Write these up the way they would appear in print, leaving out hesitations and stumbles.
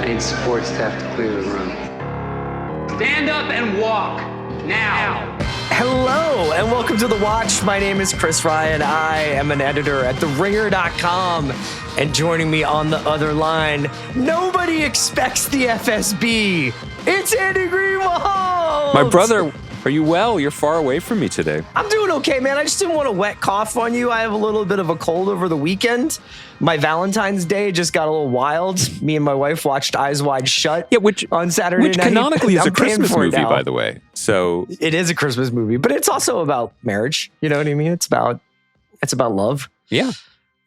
need support staff to clear the room. Stand up and walk, now. Hello, and welcome to The Watch. My name is Chris Ryan. I am an editor at TheRinger.com. And joining me on the other line, nobody expects the FSB. It's Andy Greenwald. My brother, are you well? You're far away from me today. I'm doing okay, man. I just didn't want to wet cough on you. I have a little bit of a cold over the weekend. My Valentine's Day just got a little wild. Me and my wife watched Eyes Wide Shut on Saturday night. Which canonically is a Christmas movie, now. by the way. So it is a Christmas movie, but it's also about marriage. You know what I mean? It's about love. Yeah.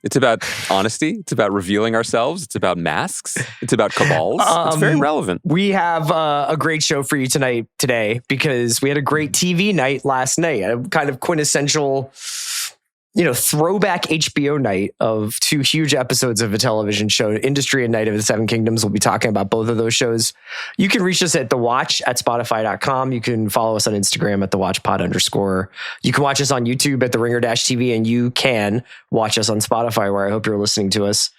It's about honesty. It's about revealing ourselves. It's about masks. It's about cabals. It's very relevant. We have a great show for you today, because we had a great TV night last night, a kind of quintessential, throwback HBO night of two huge episodes of a television show, Industry and Night of the Seven Kingdoms. We'll be talking about both of those shows. You can reach us at The Watch at Spotify.com. You can follow us on Instagram at TheWatchPod_. You can watch us on YouTube at TheRinger-TV, and you can watch us on Spotify, where I hope you're listening to us.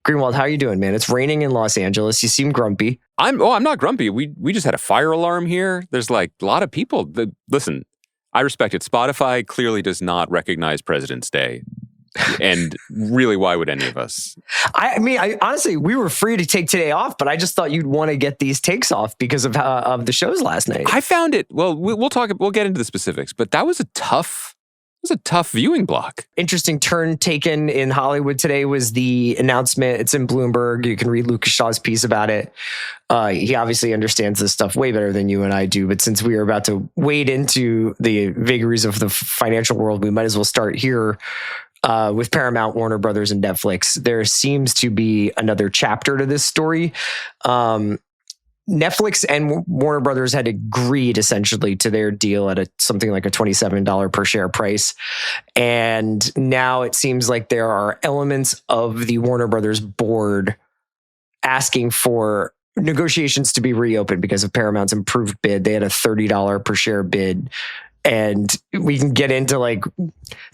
Greenwald, how are you doing, man? It's raining in Los Angeles. You seem grumpy. I'm not grumpy. We just had a fire alarm here. There's like a lot of people that listen. I respect it. Spotify clearly does not recognize President's Day. And really, why would any of us? I mean, honestly, we were free to take today off, but I just thought you'd want to get these takes off because of the shows last night. I found it, well, we'll get into the specifics, but that was a tough viewing block. Interesting turn taken in Hollywood today was the announcement. It's in Bloomberg. You can read Lucas Shaw's piece about it. He obviously understands this stuff way better than you and I do. But since we are about to wade into the vagaries of the financial world, we might as well start here with Paramount, Warner Brothers, and Netflix. There seems to be another chapter to this story. Netflix and Warner Brothers had agreed essentially to their deal at something like a $27 per share price. And now it seems like there are elements of the Warner Brothers board asking for negotiations to be reopened because of Paramount's improved bid. They had a $30 per share bid. And we can get into like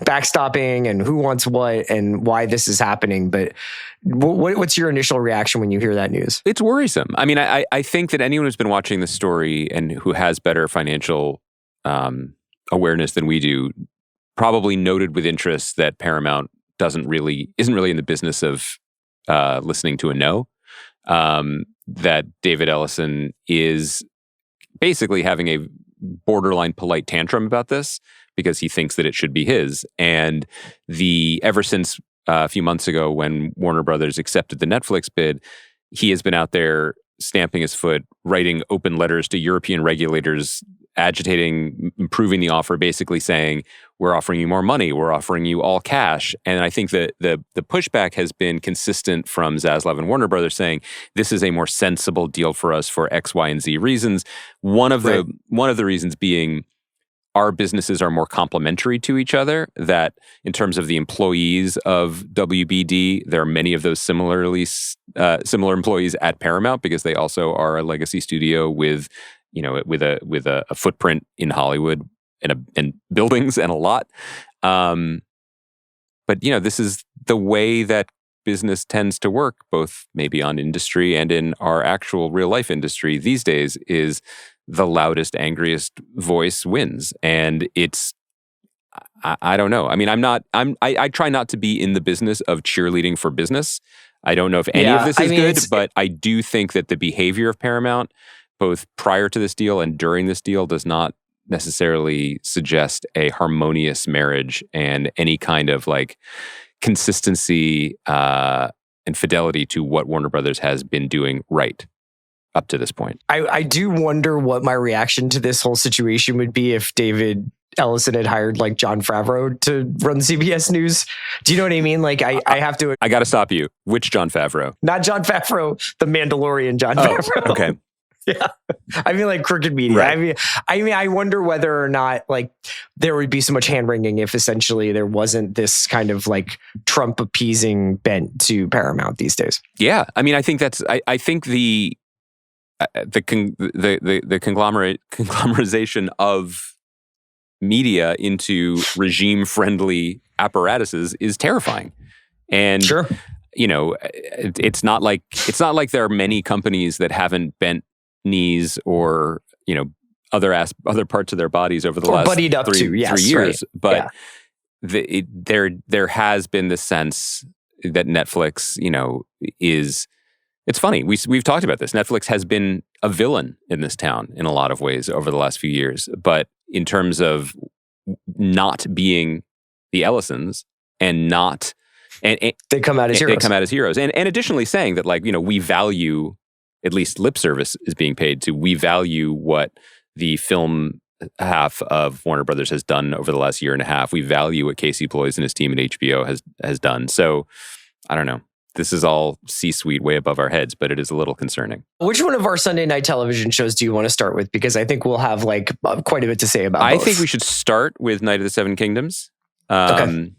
backstopping and who wants what and why this is happening. But what's your initial reaction when you hear that news? It's worrisome. I mean, I think that anyone who's been watching the story and who has better financial awareness than we do probably noted with interest that Paramount isn't really in the business of listening to a no. That David Ellison is basically having a borderline polite tantrum about this because he thinks that it should be his. And ever since a few months ago when Warner Brothers accepted the Netflix bid, he has been out there stamping his foot, writing open letters to European regulators, agitating, improving the offer, basically saying, we're offering you more money, we're offering you all cash. And I think that the pushback has been consistent from Zaslav and Warner Brothers saying, this is a more sensible deal for us for X, Y, and Z reasons. One of the reasons being our businesses are more complementary to each other, that in terms of the employees of WBD, there are many of those similar employees at Paramount because they also are a legacy studio with a footprint in Hollywood and buildings and a lot. But this is the way that business tends to work, both maybe on industry and in our actual real life industry these days, is the loudest, angriest voice wins. And I don't know. I mean, I try not to be in the business of cheerleading for business. I don't know if any of this is good, but I do think that the behavior of Paramount, both prior to this deal and during this deal, does not necessarily suggest a harmonious marriage and any kind of like consistency and fidelity to what Warner Brothers has been doing right up to this point. I do wonder what my reaction to this whole situation would be if David Ellison had hired like Jon Favreau to run CBS News. Do you know what I mean? Like I have to... I got to stop you. Which Jon Favreau? Not Jon Favreau, the Mandalorian Jon Favreau. Okay. Yeah. I mean, like crooked media. Right. I mean, I wonder whether or not like there would be so much hand wringing if essentially there wasn't this kind of like Trump appeasing bent to Paramount these days. Yeah. I mean, I think I think the conglomerization of media into regime friendly apparatuses is terrifying. And sure. it's not like there are many companies that haven't bent knees or other parts of their bodies over the last buddied up 3 years, right. but there has been the sense that Netflix, is. It's funny. We've talked about this. Netflix has been a villain in this town in a lot of ways over the last few years, but in terms of not being the Ellisons and not. And they come out as heroes. They come out as heroes. And additionally saying that, we value, at least lip service is being paid to, we value what the film half of Warner Brothers has done over the last year and a half. We value what Casey Bloys and his team at HBO has done. So, I don't know. This is all C-suite way above our heads, but it is a little concerning. Which one of our Sunday night television shows do you want to start with? Because I think we'll have quite a bit to say about both. I think we should start with Night of the Seven Kingdoms. Okay.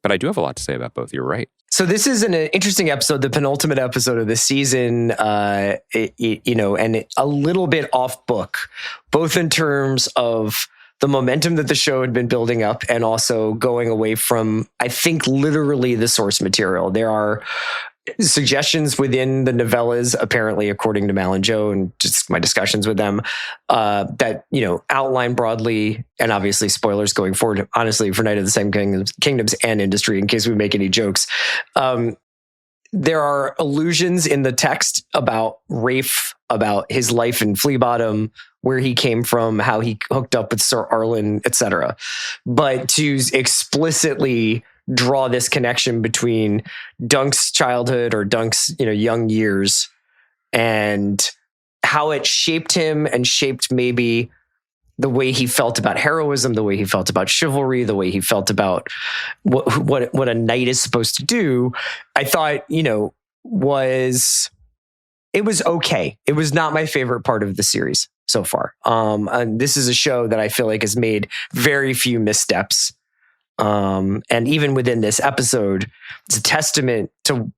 But I do have a lot to say about both. You're right. So this is an interesting episode, the penultimate episode of the season, and a little bit off book, both in terms of the momentum that the show had been building up and also going away from, I think, literally the source material. There are suggestions within the novellas, apparently, according to Mal and Joe, and just my discussions with them, that, outline broadly, and obviously spoilers going forward, honestly, for Night of the Seven Kingdoms and industry, in case we make any jokes. There are allusions in the text about Rafe, about his life in Flea Bottom, where he came from, how he hooked up with Sir Arlen, etc. But to explicitly draw this connection between Dunk's childhood or Dunk's, young years and how it shaped him and shaped maybe the way he felt about heroism, the way he felt about chivalry, the way he felt about what a knight is supposed to do, I thought, was okay. It was not my favorite part of the series so far. And this is a show that I feel like has made very few missteps. And even within this episode, it's a testament to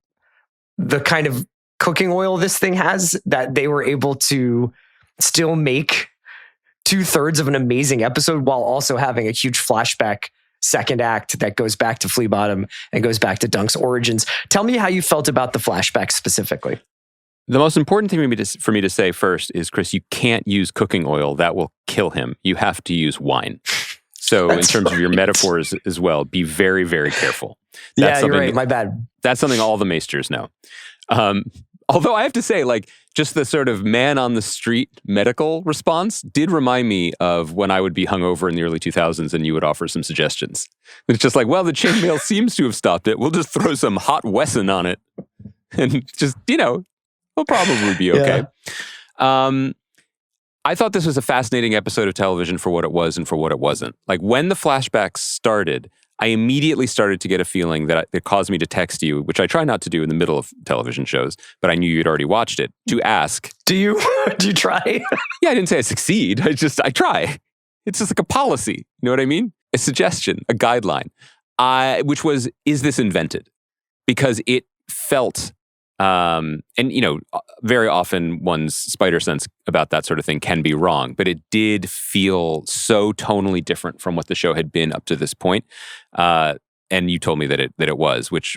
the kind of cooking oil this thing has, that they were able to still make 2/3 of an amazing episode while also having a huge flashback second act that goes back to Flea Bottom and goes back to Dunk's origins. Tell me how you felt about the flashback specifically. The most important thing for me to say first is, Chris, you can't use cooking oil. That will kill him. You have to use wine. So in terms of your metaphors as well, be very, very careful. You're right. My bad. That's something all the maesters know. Although I have to say, just the sort of man on the street medical response did remind me of when I would be hungover in the early 2000s and you would offer some suggestions. It's just like, well, the chainmail seems to have stopped it. We'll just throw some hot Wesson on it and just, we'll probably be okay. Yeah. I thought this was a fascinating episode of television for what it was and for what it wasn't. When the flashbacks started, I immediately started to get a feeling that it caused me to text you, which I try not to do in the middle of television shows, but I knew you'd already watched it, to ask. Do you try? Yeah, I didn't say I succeed. I try. It's just like a policy. You know what I mean? A suggestion, a guideline, which was, is this invented? Because it felt, very often one's spider sense about that sort of thing can be wrong, but it did feel so tonally different from what the show had been up to this point. And you told me that it was, which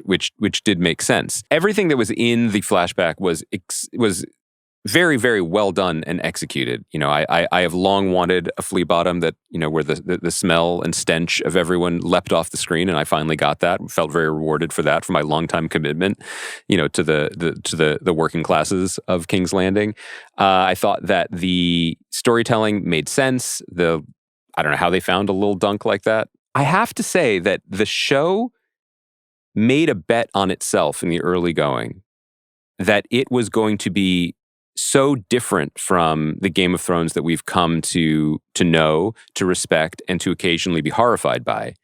did make sense. Everything that was in the flashback was very, very well done and executed. I have long wanted a Flea Bottom that, where the smell and stench of everyone leapt off the screen, and I finally got that. Felt very rewarded for that, for my longtime commitment, to the working classes of King's Landing. I thought that the storytelling made sense. I don't know how they found a little dunk like that. I have to say that the show made a bet on itself in the early going that it was going to be so different from the Game of Thrones that we've come to know, to respect, and to occasionally be horrified by,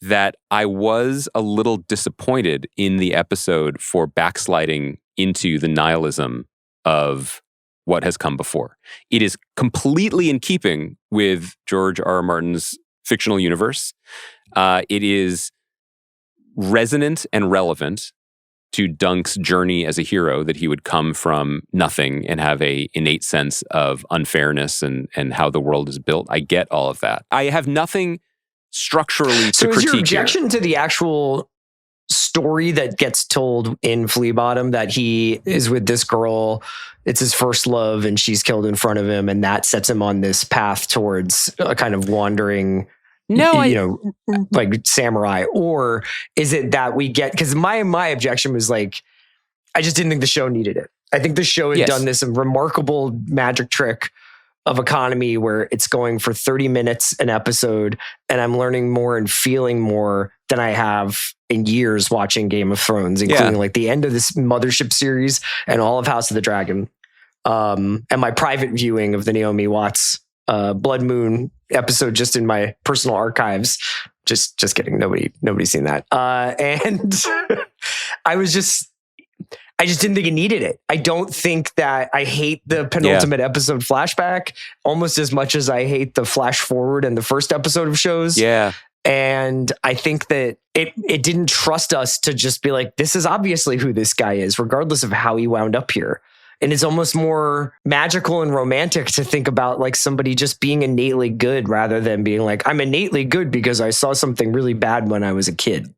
that I was a little disappointed in the episode for backsliding into the nihilism of what has come before. It is completely in keeping with George R.R. Martin's fictional universe. It is resonant and relevant to Dunk's journey as a hero, that he would come from nothing and have a innate sense of unfairness and how the world is built. I get all of that. I have nothing structurally to critique. So is your objection to the actual story that gets told in Flea Bottom that he is with this girl. It's his first love and she's killed in front of him. And that sets him on this path towards a kind of wandering, like samurai? Or is it that we get, because my objection was like, I just didn't think the show needed it. I think the show had done this remarkable magic trick of economy where it's going for 30 minutes an episode and I'm learning more and feeling more than I have in years watching Game of Thrones, including like the end of this Mothership series and all of House of the Dragon. And my private viewing of the Naomi Watts Blood Moon episode just in my personal archives. Just kidding. Nobody's seen that. And I just didn't think it needed it. I don't think that I hate the penultimate episode flashback almost as much as I hate the flash forward and the first episode of shows. Yeah. And I think that it didn't trust us to just be like, this is obviously who this guy is, regardless of how he wound up here. And it's almost more magical and romantic to think about like somebody just being innately good rather than being like, I'm innately good because I saw something really bad when I was a kid.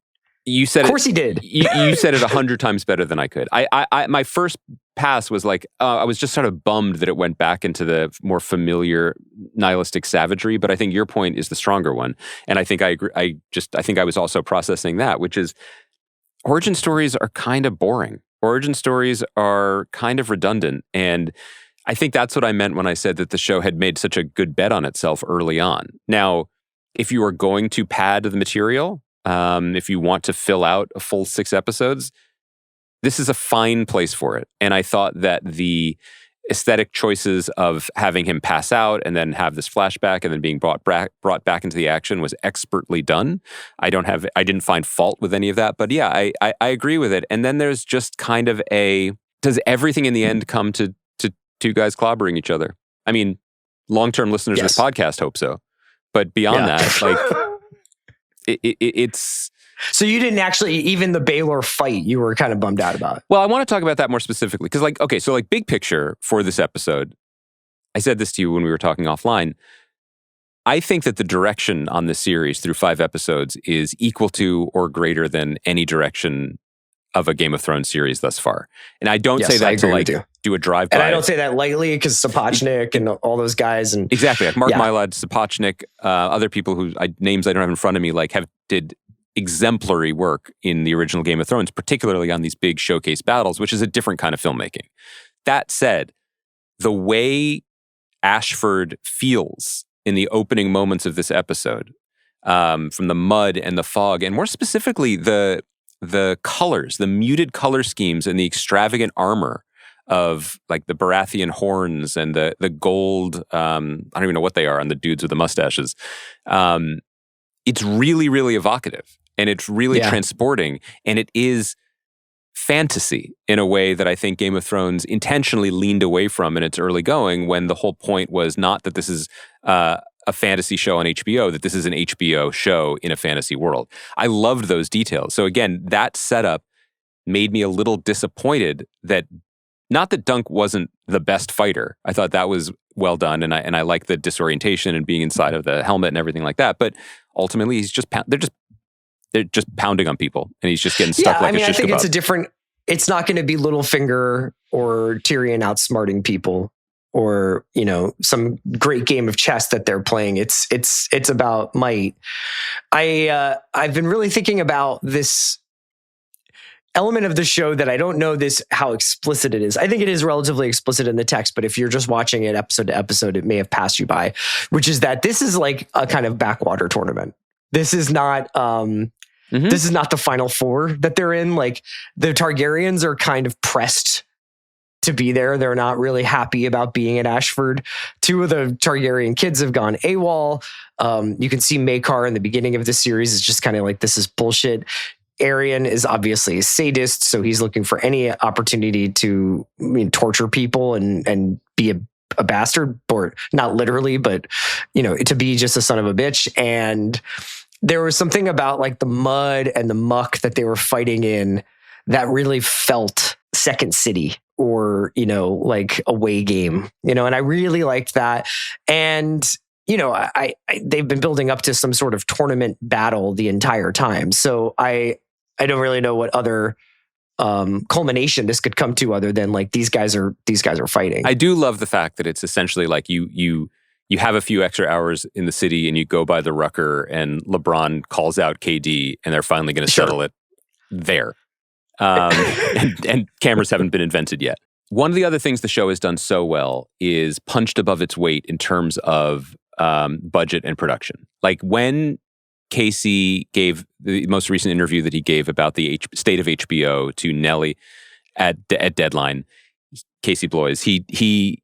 You said of course he did. You said it 100 times better than I could. I my first pass was like, I was just sort of bummed that it went back into the more familiar nihilistic savagery. But I think your point is the stronger one. And I think I agree. I think I was also processing that, which is origin stories are kind of boring. Origin stories are kind of redundant. And I think that's what I meant when I said that the show had made such a good bet on itself early on. Now, if you are going to pad the material, if you want to fill out a full 6 episodes, this is a fine place for it. And I thought that the aesthetic choices of having him pass out and then have this flashback and then being brought back into the action was expertly done. I didn't find fault with any of that, but yeah, I agree with it. And then there's just kind of does everything in the end come to two guys clobbering each other? I mean, long-term listeners of this podcast hope so. But beyond that, like... It's so you didn't actually, even the Baylor fight, you were kind of bummed out about. Well, I want to talk about that more specifically because, like, okay, so like big picture for this episode, I said this to you when we were talking offline. I think that the direction on this series through 5 episodes is equal to or greater than any direction of a Game of Thrones series thus far. And I don't say that to like do a drive-by. And I don't say that lightly because Sapochnik and all those guys. And exactly. Like Mark Mylod, Sapochnik, other people whose names I don't have in front of me, like did exemplary work in the original Game of Thrones, particularly on these big showcase battles, which is a different kind of filmmaking. That said, the way Ashford feels in the opening moments of this episode, from the mud and the fog, and more specifically the colors, the muted color schemes and the extravagant armor of like the Baratheon horns and the gold, I don't even know what they are on the dudes with the mustaches. It's really, really evocative and it's really transporting, and it is fantasy in a way that I think Game of Thrones intentionally leaned away from in its early going, when the whole point was not that this is a fantasy show on HBO, that this is an HBO show in a fantasy world. I loved those details. So again, that setup made me a little disappointed that, not that Dunk wasn't the best fighter. I thought that was well done, and I like the disorientation and being inside of the helmet and everything like that. But ultimately, they're just pounding on people, and he's just getting stuck like a shish kebab. I think it's not going to be Littlefinger or Tyrion outsmarting people, or some great game of chess that they're playing. It's about might. I've been really thinking about this element of the show that I don't know how explicit it is. I think it is relatively explicit in the text, but if you're just watching it episode to episode, it may have passed you by, which is that this is like a kind of backwater tournament. This is not this is not the Final Four that they're in. Like, the Targaryens are kind of pressed to be there. They're not really happy about being at Ashford. 2 of the Targaryen kids have gone AWOL. You can see Maekar in the beginning of the series is just kind of like, this is bullshit. Aerion is obviously a sadist, so he's looking for any opportunity to torture people and be a bastard, or not literally, but to be just a son of a bitch. And there was something about like the mud and the muck that they were fighting in that really felt Second City, or like away game, and I really liked that. And they've been building up to some sort of tournament battle the entire time, so I I don't really know what other culmination this could come to other than like these guys are fighting. I do love the fact that it's essentially like you have a few extra hours in the city and you go by the Rucker and LeBron calls out KD and they're finally going to settle it there. And cameras haven't been invented yet. One of the other things the show has done so well is punched above its weight in terms of budget and production. Like when Casey gave the most recent interview that he gave about the state of HBO to Nelly at Deadline, Casey Bloys, he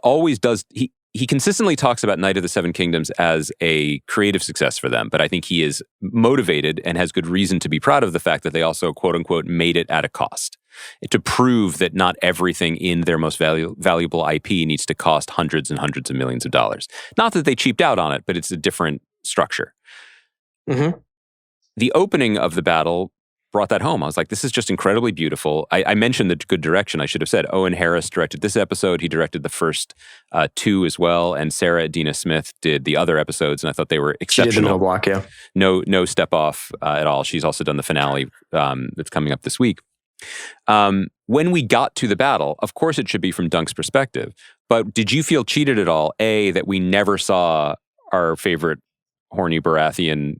always does. He consistently talks about Night of the Seven Kingdoms as a creative success for them, but I think he is motivated and has good reason to be proud of the fact that they also, quote unquote, made it at a cost to prove that not everything in their most valuable IP needs to cost hundreds and hundreds of millions of dollars. Not that they cheaped out on it, but it's a different structure. Mm-hmm. The opening of the battle brought that home. I was like, this is just incredibly beautiful. I mentioned the good direction. I should have said Owen Harris directed this episode. He directed the first two as well. And Sarah Adina Smith did the other episodes. And I thought they were exceptional. She did the middle block, yeah. No step off at all. She's also done the finale that's coming up this week. When we got to the battle, of course it should be from Dunk's perspective. But did you feel cheated at all? A, that we never saw our favorite horny Baratheon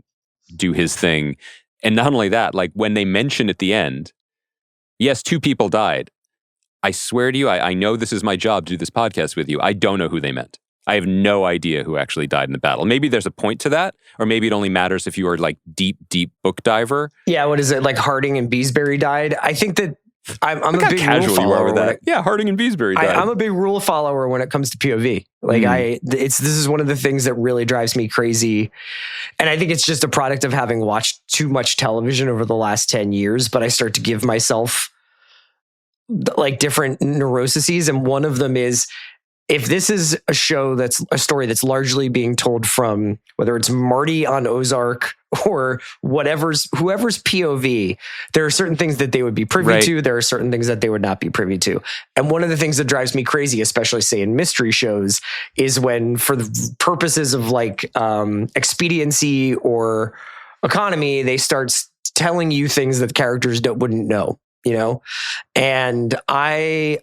do his thing. And not only that, like when they mentioned at the end, yes, 2 people died. I swear to you, I know this is my job to do this podcast with you. I don't know who they meant. I have no idea who actually died in the battle. Maybe there's a point to that, or maybe it only matters if you are like deep book diver. Yeah, what is it? Like Harding and Beesbury died? I think that I'm a big casual rule you are follower with that. Yeah, Harding and Beesbury died. I'm a big rule follower when it comes to POV. Like this is one of the things that really drives me crazy. And I think it's just a product of having watched too much television over the last 10 years, but I start to give myself like different neuroses. And one of them is, if this is a show that's a story that's largely being told from whether it's Marty on Ozark or whoever's POV, there are certain things that they would be privy to. There are certain things that they would not be privy to. And one of the things that drives me crazy, especially say in mystery shows, is when for the purposes of like expediency or economy, they start telling you things that characters wouldn't know. You know, and I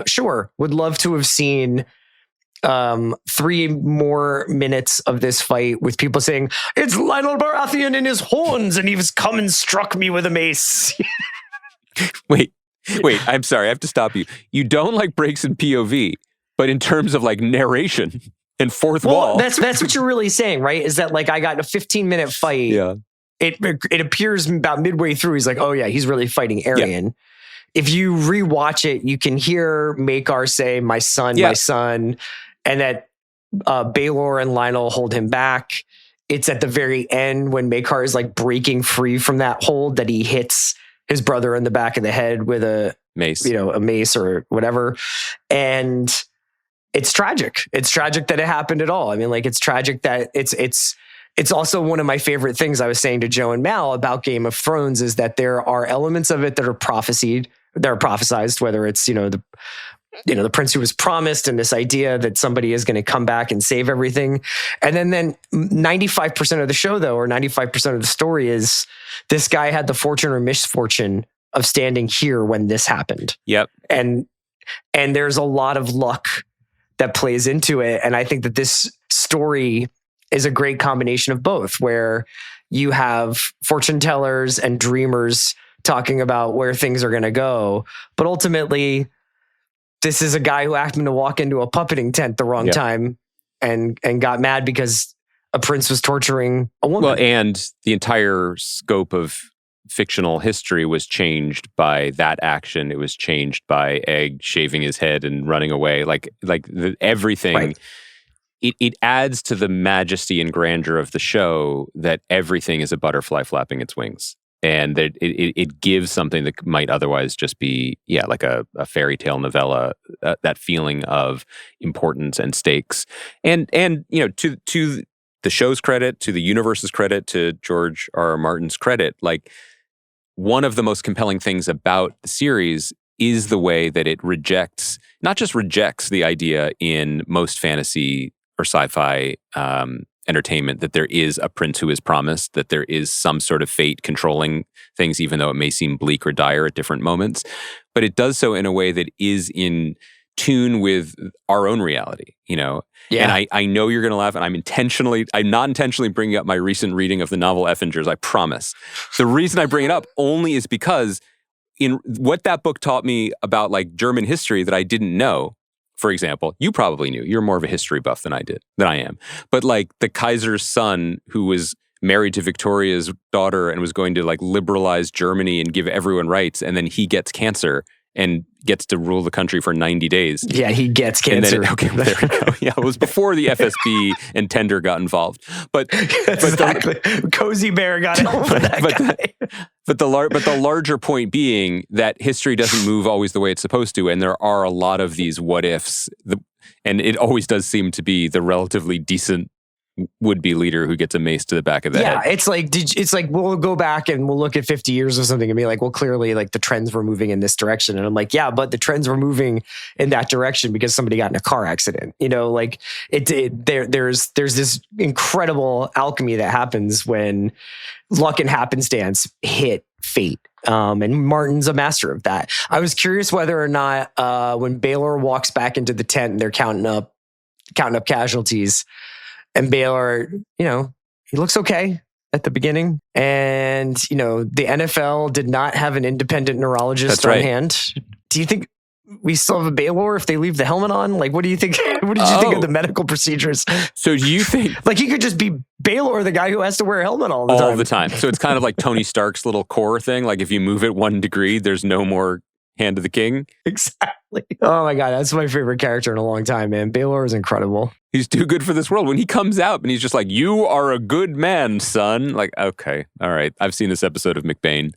sure would love to have seen 3 more minutes of this fight with people saying, "It's Lionel Baratheon in his horns, and he's come and struck me with a mace." Wait, I'm sorry, I have to stop you. You don't like breaks in POV, but in terms of like narration and fourth wall. That's what you're really saying, right? Is that like I got a 15-minute fight. Yeah. It appears about midway through, he's like, oh yeah, he's really fighting Aerion. Yeah. If you rewatch it, you can hear Maekar say, my son, and that Baelor and Lionel hold him back. It's at the very end when Maekar is like breaking free from that hold that he hits his brother in the back of the head with a mace, a mace or whatever. And it's tragic. It's tragic that it happened at all. I mean, like, it's tragic that it's also one of my favorite things I was saying to Joe and Mal about Game of Thrones is that there are elements of it that are prophesized, whether it's, the prince who was promised and this idea that somebody is going to come back and save everything. And then 95% of the show, though, or 95% of the story is this guy had the fortune or misfortune of standing here when this happened. Yep. And there's a lot of luck that plays into it. And I think that this story is a great combination of both, where you have fortune tellers and dreamers talking about where things are going to go. But ultimately, this is a guy who happened to walk into a puppeting tent the wrong time and got mad because a prince was torturing a woman. Well, and the entire scope of fictional history was changed by that action. It was changed by Egg shaving his head and running away. Everything... Right. It adds to the majesty and grandeur of the show that everything is a butterfly flapping its wings. And that it gives something that might otherwise just be, like a fairy tale novella, that feeling of importance and stakes. And to the show's credit, to the universe's credit, to George R.R. Martin's credit, like, one of the most compelling things about the series is the way that it not just rejects the idea in most fantasy or sci-fi entertainment, that there is a prince who is promised, that there is some sort of fate controlling things, even though it may seem bleak or dire at different moments. But it does so in a way that is in tune with our own reality, you know? Yeah. And I know you're going to laugh, and I'm not intentionally bringing up my recent reading of the novel Effingers, I promise. The reason I bring it up only is because in what that book taught me about like German history that I didn't know. For example, you probably knew. You're more of a history buff than I am. But like the Kaiser's son, who was married to Victoria's daughter and was going to like liberalize Germany and give everyone rights, and then he gets cancer and gets to rule the country for 90 days. Yeah, he gets cancer. There we go. Yeah, it was before the FSB and Tender got involved. But exactly. Cozy Bear got it over that guy. But the larger point being that history doesn't move always the way it's supposed to, and there are a lot of these what ifs, and it always does seem to be the relatively decent would-be leader who gets a mace to the back of the head. Yeah, it's like we'll go back and we'll look at 50 years or something and be like, well, clearly like the trends were moving in this direction. And I'm like, yeah, but the trends were moving in that direction because somebody got in a car accident. You know, like there's this incredible alchemy that happens when luck and happenstance hit fate. And Martin's a master of that. I was curious whether or not when Baylor walks back into the tent and they're counting up casualties, and Baylor, you know, he looks okay at the beginning. And, you know, the NFL did not have an independent neurologist on hand. Do you think we still have a Baylor if they leave the helmet on? Like, what do you think? What did you think of the medical procedures? So do you think... like, he could just be Baylor, the guy who has to wear a helmet all the time. So it's kind of like Tony Stark's little core thing. Like, if you move it 1 degree, there's no more Hand of the King. Exactly. Oh my God, that's my favorite character in a long time, man. Baylor is incredible. He's too good for this world. When he comes out and he's just like, "You are a good man, son." Like, okay, all right. I've seen this episode of McBain.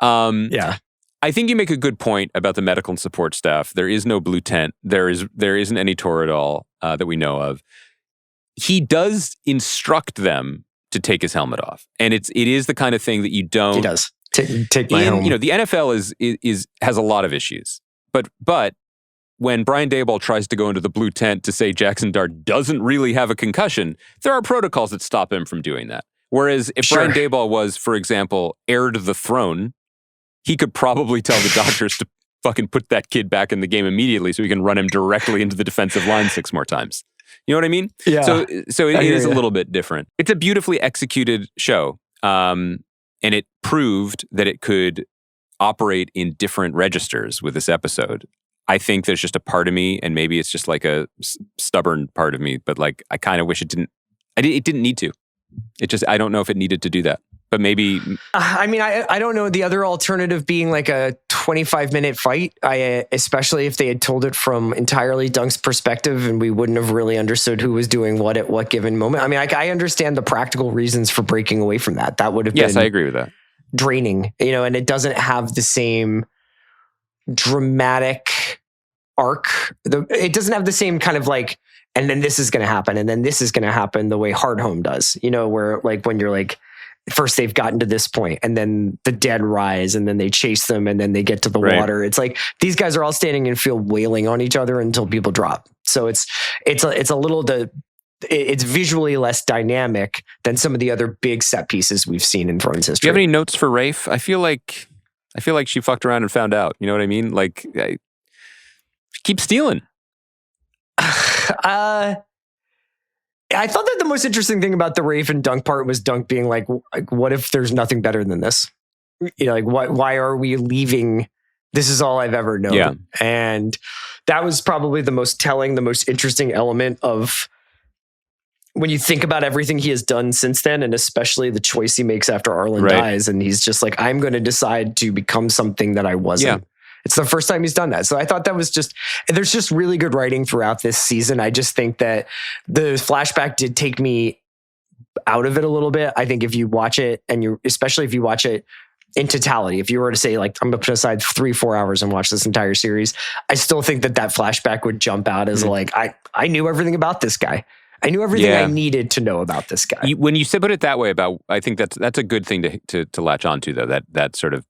Yeah. I think you make a good point about the medical and support staff. There is no blue tent. There isn't any Toradol that we know of. He does instruct them to take his helmet off, and it is the kind of thing that you don't. He does. Take my helmet. You know, the NFL has a lot of issues, but when Brian Daboll tries to go into the blue tent to say Jackson Dart doesn't really have a concussion, there are protocols that stop him from doing that. Whereas if Brian Daboll was, for example, heir to the throne, he could probably tell the doctors to fucking put that kid back in the game immediately so he can run him directly into the defensive line 6 more times. You know what I mean? Yeah. So it is a little bit different. It's a beautifully executed show. And it proved that it could operate in different registers with this episode. I think there's just a part of me, and maybe it's just like a stubborn part of me, but like I kind of wish it didn't. It didn't need to. I don't know if it needed to do that. But maybe... I mean, I don't know. The other alternative being like a 25-minute fight, especially if they had told it from entirely Dunk's perspective and we wouldn't have really understood who was doing what at what given moment. I mean, I understand the practical reasons for breaking away from that. That would have been... Yes, I agree with that. ...draining, you know, and it doesn't have the same dramatic arc. It doesn't have the same kind of like, and then this is going to happen, and then this is going to happen the way Hard Home does, you know, where like when you're like, first they've gotten to this point and then the dead rise and then they chase them and then they get to the water. It's like these guys are all standing in field wailing on each other until people drop. So it's visually less dynamic than some of the other big set pieces we've seen in Thrones history. Do you have any notes for Rafe? I feel like she fucked around and found out. You know what I mean? Like, keep stealing. I thought that the most interesting thing about the Rafe and Dunk part was Dunk being like, what if there's nothing better than this? You know, like, why are we leaving? This is all I've ever known. Yeah. And that was probably the most telling, the most interesting element of when you think about everything he has done since then, and especially the choice he makes after Arlen dies. And he's just like, I'm going to decide to become something that I wasn't. Yeah. It's the first time he's done that. So I thought that was there's just really good writing throughout this season. I just think that the flashback did take me out of it a little bit. I think if you watch it, and especially if you watch it in totality, if you were to say like, I'm going to put aside 3-4 hours and watch this entire series, I still think that flashback would jump out as like, I knew everything about this guy. I knew everything I needed to know about this guy. When you put it that way I think that's a good thing to latch onto, though, that sort of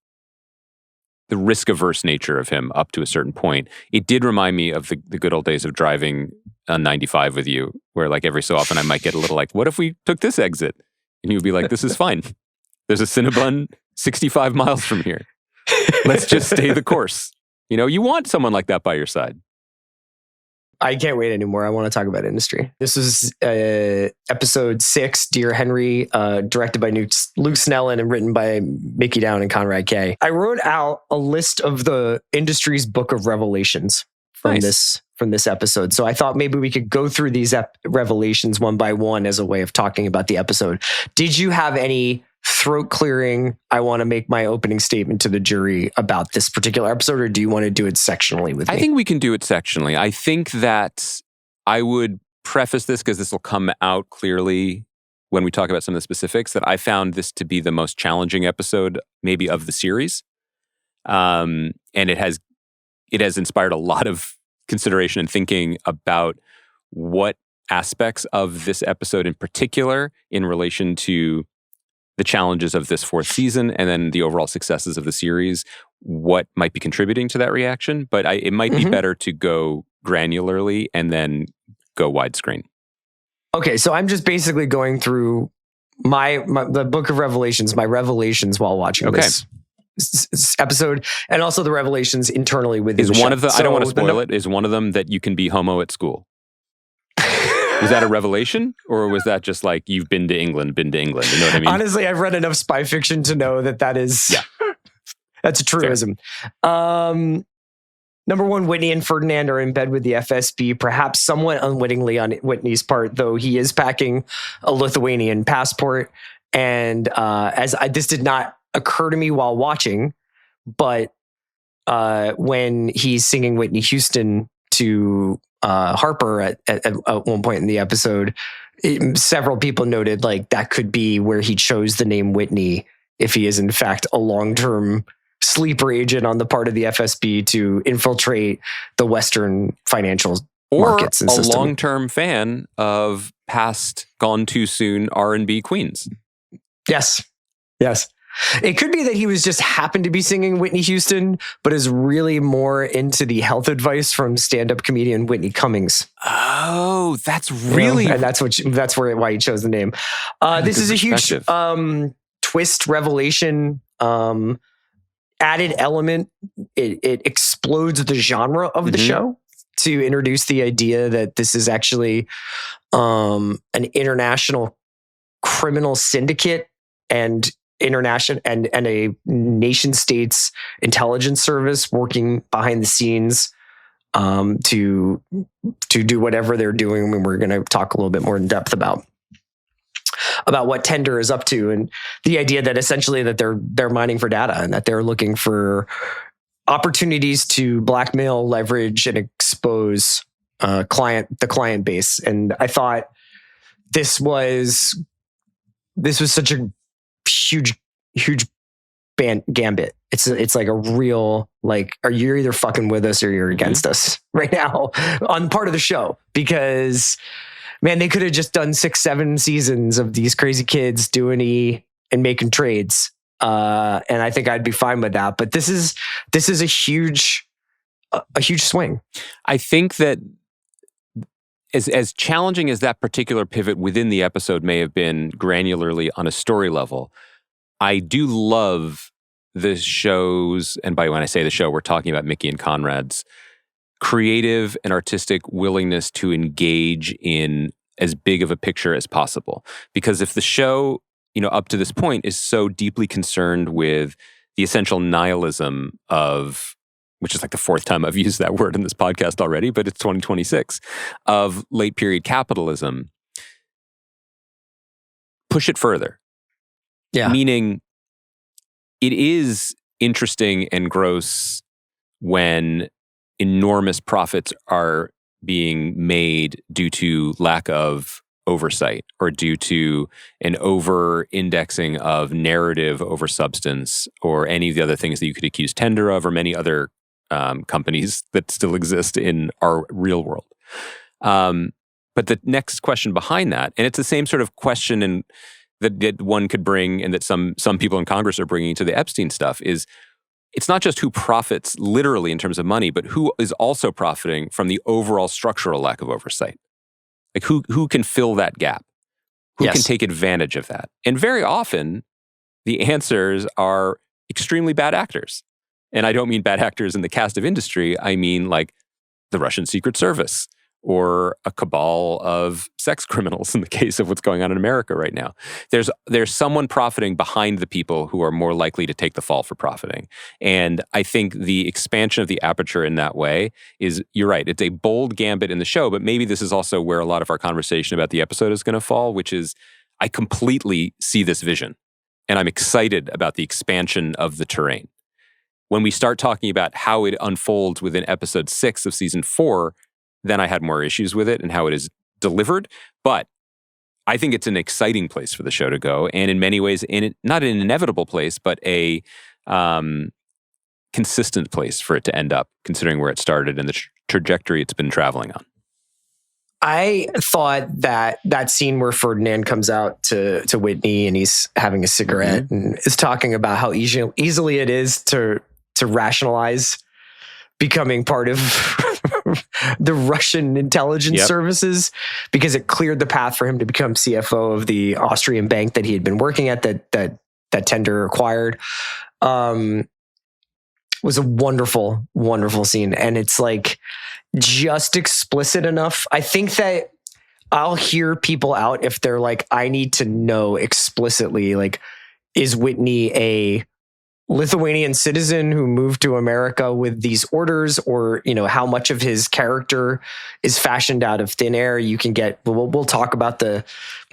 the risk-averse nature of him up to a certain point. It did remind me of the good old days of driving on 95 with you, where like every so often I might get a little like, what if we took this exit? And you'd be like, this is fine. There's a Cinnabon 65 miles from here. Let's just stay the course. You know, you want someone like that by your side. I can't wait anymore. I want to talk about industry. This is episode 6, Dear Henry, directed by Luke Snellen and written by Mickey Down and Conrad Kay. I wrote out a list of the industry's book of revelations from this episode. So I thought maybe we could go through these revelations one by one as a way of talking about the episode. Did you have any throat clearing, I want to make my opening statement to the jury about this particular episode, or do you want to do it sectionally with me? I think we can do it sectionally. I think that I would preface this, because this will come out clearly when we talk about some of the specifics, that I found this to be the most challenging episode maybe of the series. And it has inspired a lot of consideration and thinking about what aspects of this episode in particular in relation to the challenges of this 4th season and then the overall successes of the series, what might be contributing to that reaction. But it might be better to go granularly and then go widescreen. Okay, so I'm just basically going through the book of revelations, my revelations while watching this episode, and also the revelations internally within the show. I don't want to spoil it. Is one of them that you can be homo at school? Was that a revelation, or was that just like you've been to England? You know what I mean? Honestly, I've read enough spy fiction to know that is that's a truism. Number one, Whitney and Ferdinand are in bed with the FSB, perhaps somewhat unwittingly on Whitney's part, though he is packing a Lithuanian passport. And this did not occur to me while watching, but when he's singing Whitney Houston to Harper at one point in the episode, several people noted like that could be where he chose the name Whitney, if he is in fact a long-term sleeper agent on the part of the FSB to infiltrate the Western financial markets and system. Or a long-term fan of past Gone Too Soon R&B queens. Yes. It could be that he was just happened to be singing Whitney Houston, but is really more into the health advice from stand-up comedian Whitney Cummings. Oh, that's really... and that's why he chose the name. This is a huge twist, revelation, added element. It explodes the genre of the show to introduce the idea that this is actually an international criminal syndicate and international and a nation state's intelligence service working behind the scenes to do whatever they're doing. And we're going to talk a little bit more in depth about what Tender is up to, and the idea that essentially that they're mining for data and that they're looking for opportunities to blackmail, leverage, and expose the client base. And I thought this was such a huge gambit. It's like a real, like, are you either fucking with us or you're against us right now on part of the show? Because man, they could have just done 6-7 seasons of these crazy kids doing and making trades. And I think I'd be fine with that. But this is a huge swing. I think that as challenging as that particular pivot within the episode may have been granularly on a story level, I do love the show's, and by when I say the show, we're talking about Mickey and Conrad's creative and artistic willingness to engage in as big of a picture as possible. Because if the show, up to this point is so deeply concerned with the essential nihilism of, which is like the 4th time I've used that word in this podcast already, but it's 2026, of late period capitalism, push it further. Yeah. Meaning it is interesting and gross when enormous profits are being made due to lack of oversight or due to an over-indexing of narrative over substance or any of the other things that you could accuse Tender of, or many other companies that still exist in our real world. But the next question behind that, and it's the same sort of question and that one could bring, and that some people in Congress are bringing to the Epstein stuff, is it's not just who profits literally in terms of money, but who is also profiting from the overall structural lack of oversight. Like who can fill that gap? Who can take advantage of that? And very often, the answers are extremely bad actors. And I don't mean bad actors in the cast of industry. I mean like the Russian Secret Service or a cabal of sex criminals in the case of what's going on in America right now. There's someone profiting behind the people who are more likely to take the fall for profiting. And I think the expansion of the aperture in that way is, you're right, it's a bold gambit in the show, but maybe this is also where a lot of our conversation about the episode is going to fall, which is I completely see this vision. And I'm excited about the expansion of the terrain. When we start talking about how it unfolds within episode 6 of season 4, then I had more issues with it and how it is delivered. But I think it's an exciting place for the show to go. And in many ways, not an inevitable place, but a consistent place for it to end up, considering where it started and the trajectory it's been traveling on. I thought that scene where Ferdinand comes out to Whitney and he's having a cigarette and is talking about how easily it is to rationalize becoming part of the Russian intelligence services, because it cleared the path for him to become CFO of the Austrian bank that he had been working at that Tender acquired. Was a wonderful, wonderful scene. And it's like just explicit enough. I think that I'll hear people out if they're like, I need to know explicitly, like, is Whitney a Lithuanian citizen who moved to America with these orders, or, you know, how much of his character is fashioned out of thin air? You can get, we'll talk about the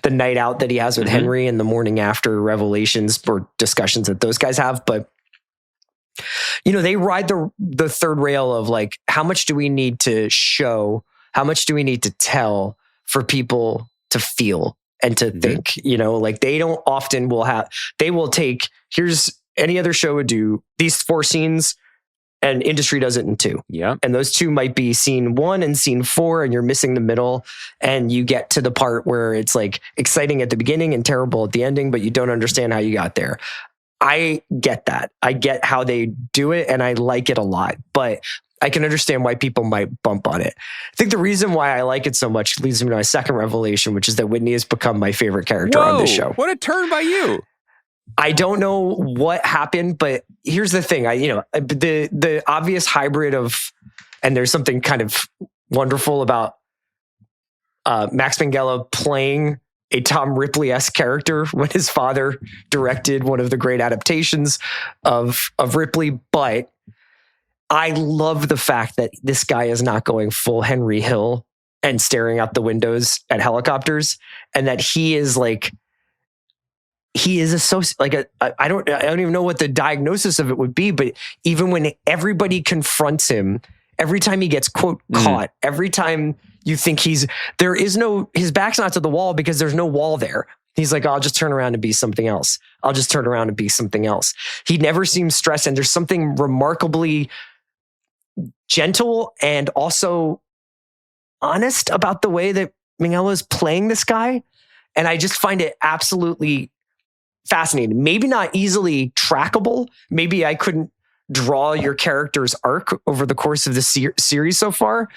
night out that he has with Henry and the morning after revelations or discussions that those guys have. But, you know, they ride the third rail of like, how much do we need to show? How much do we need to tell for people to feel and to think? You know, like they don't often they will take, here's, any other show would do these 4 scenes, and industry does it in 2. Yeah. And those 2 might be scene 1 and scene 4, and you're missing the middle. And you get to the part where it's like exciting at the beginning and terrible at the ending, but you don't understand how you got there. I get that. I get how they do it, and I like it a lot, but I can understand why people might bump on it. I think the reason why I like it so much leads me to my second revelation, which is that Whitney has become my favorite character on this show. What a turn by you. I don't know what happened, but here's the thing. The obvious hybrid of, and there's something kind of wonderful about Max Minghella playing a Tom Ripley-esque character when his father directed one of the great adaptations of Ripley. But I love the fact that this guy is not going full Henry Hill and staring out the windows at helicopters, and that he is like, he is I don't even know what the diagnosis of it would be, but even when everybody confronts him, every time he gets quote caught, every time you think his back's not to the wall because there's no wall there. He's like, I'll just turn around and be something else. I'll just turn around and be something else. He never seems stressed. And there's something remarkably gentle and also honest about the way that Minghella is playing this guy. And I just find it absolutely fascinating. Maybe not easily trackable. Maybe I couldn't draw your character's arc over the course of the series so far,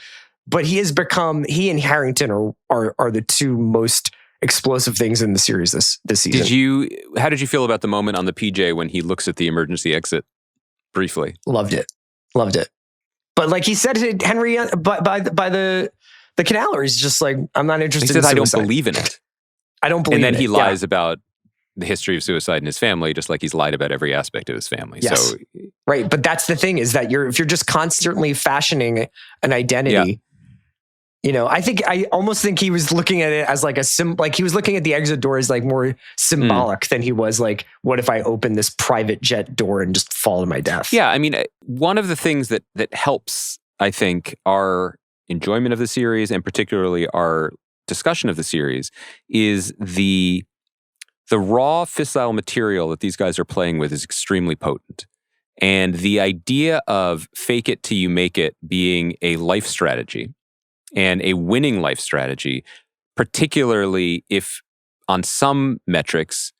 but he and Harrington are the 2 most explosive things in the series this season. How did you feel about the moment on the PJ when he looks at the emergency exit briefly? Loved it. But like he said to Henry by the canal, he's just like, I'm not interested in suicide. I don't believe in it. I don't believe in it. And then he lies about the history of suicide in his family, just like he's lied about every aspect of his family. Yes. So, right. But that's the thing, is that if you're just constantly fashioning an identity, you know, I almost think he was looking at it as like like he was looking at the exit door as like more symbolic than he was like, what if I open this private jet door and just fall to my death? Yeah. I mean, one of the things that helps, I think, our enjoyment of the series and particularly our discussion of the series is the raw fissile material that these guys are playing with is extremely potent. And the idea of fake it till you make it being a life strategy and a winning life strategy, particularly if on some metrics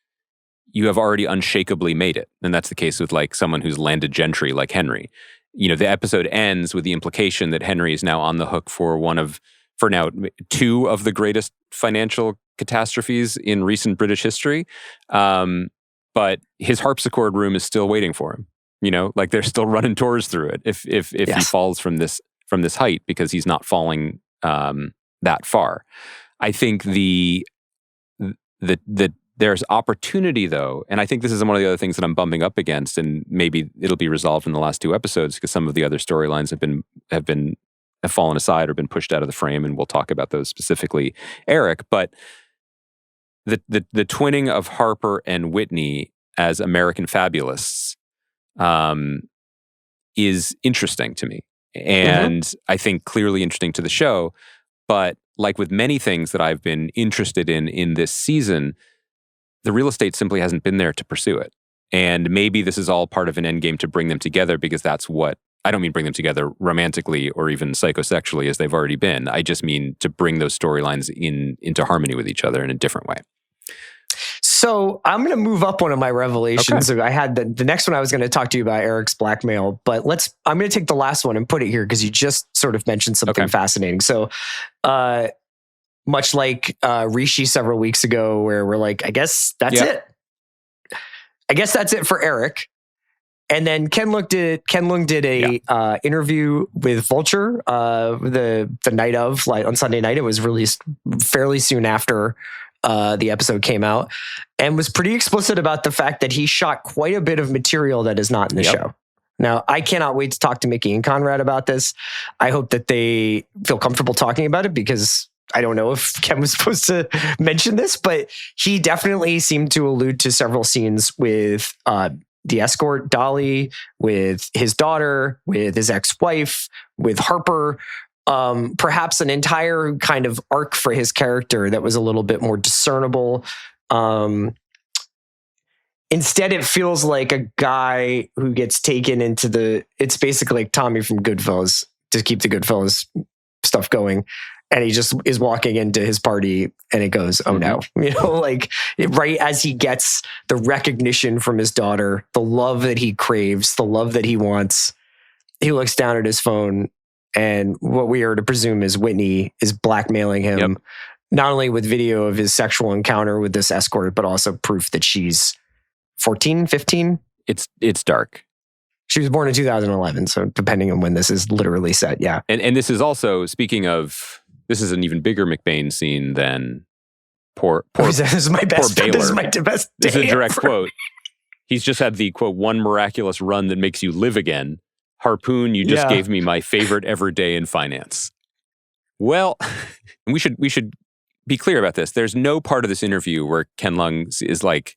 you have already unshakably made it. And that's the case with like someone who's landed gentry like Henry. The episode ends with the implication that Henry is now on the hook for now two of the greatest financial catastrophes in recent British history. But his harpsichord room is still waiting for him. Like they're still running tours through it if he falls from this height, because he's not falling that far. I think the there's opportunity though, and I think this is one of the other things that I'm bumping up against, and maybe it'll be resolved in the last two episodes because some of the other storylines have fallen aside or been pushed out of the frame, and we'll talk about those specifically, Eric. But the twinning of Harper and Whitney as American fabulists is interesting to me, and I think clearly interesting to the show. But like with many things that I've been interested in this season, the real estate simply hasn't been there to pursue it. And maybe this is all part of an end game to bring them together, because that's what, I don't mean bring them together romantically or even psychosexually as they've already been. I just mean to bring those storylines into harmony with each other in a different way. So I'm going to move up one of my revelations. Okay. I had the next one I was going to talk to you about, Eric's blackmail, but I'm going to take the last one and put it here because you just sort of mentioned something fascinating. So, much like Rishi several weeks ago, where we're like, I guess that's it. I guess that's it for Eric. And then Ken Leung did a interview with Vulture the night of, like on Sunday night. It was released fairly soon after the episode came out, and was pretty explicit about the fact that he shot quite a bit of material that is not in the show. Now, I cannot wait to talk to Mickey and Conrad about this. I hope that they feel comfortable talking about it, because I don't know if Ken was supposed to mention this, but he definitely seemed to allude to several scenes with the escort, Dolly, with his daughter, with his ex-wife, with Harper, perhaps an entire kind of arc for his character that was a little bit more discernible. Instead, it feels like a guy who gets taken into it's basically like Tommy from Goodfellas, to keep the Goodfellas stuff going. And he just is walking into his party and it goes, oh no, right as he gets the recognition from his daughter, the love that he craves, the love that he wants, he looks down at his phone, and what we are to presume is Whitney is blackmailing him, not only with video of his sexual encounter with this escort, but also proof that she's 14, 15. It's dark. She was born in 2011, so depending on when this is literally set, yeah. And this is also, speaking of, this is an even bigger McBain scene than poor this is my best. Baylor. This is my best. This is a direct quote. He's just had the quote, one miraculous run that makes you live again. Harpoon, you just gave me my favorite ever day in finance. Well, we should be clear about this. There's no part of this interview where Ken Leung is like,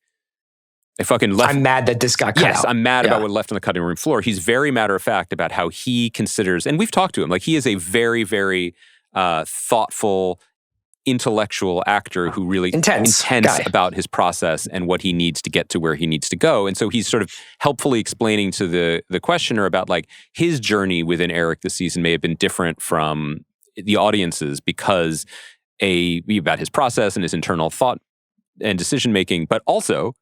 I'm mad that this got cut out. Yes, I'm mad about what left on the cutting room floor. He's very matter of fact about how he considers, and we've talked to him, like he is a very, very thoughtful, intellectual actor who really intense about his process and what he needs to get to where he needs to go. And so he's sort of helpfully explaining to the questioner about like his journey within Eric this season may have been different from the audience's because about his process and his internal thought and decision making, but also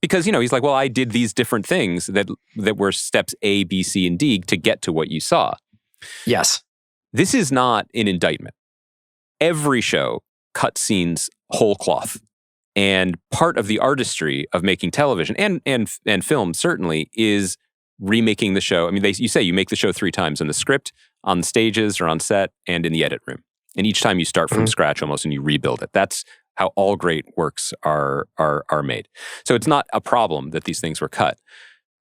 because, he's like, well, I did these different things that were steps A, B, C, and D to get to what you saw. Yes. This is not an indictment. Every show cuts scenes whole cloth. And part of the artistry of making television and film certainly is remaking the show. I mean, you say you make the show 3 times in the script, on the stages or on set, and in the edit room. And each time you start from scratch almost and you rebuild it. That's how all great works are made. So it's not a problem that these things were cut.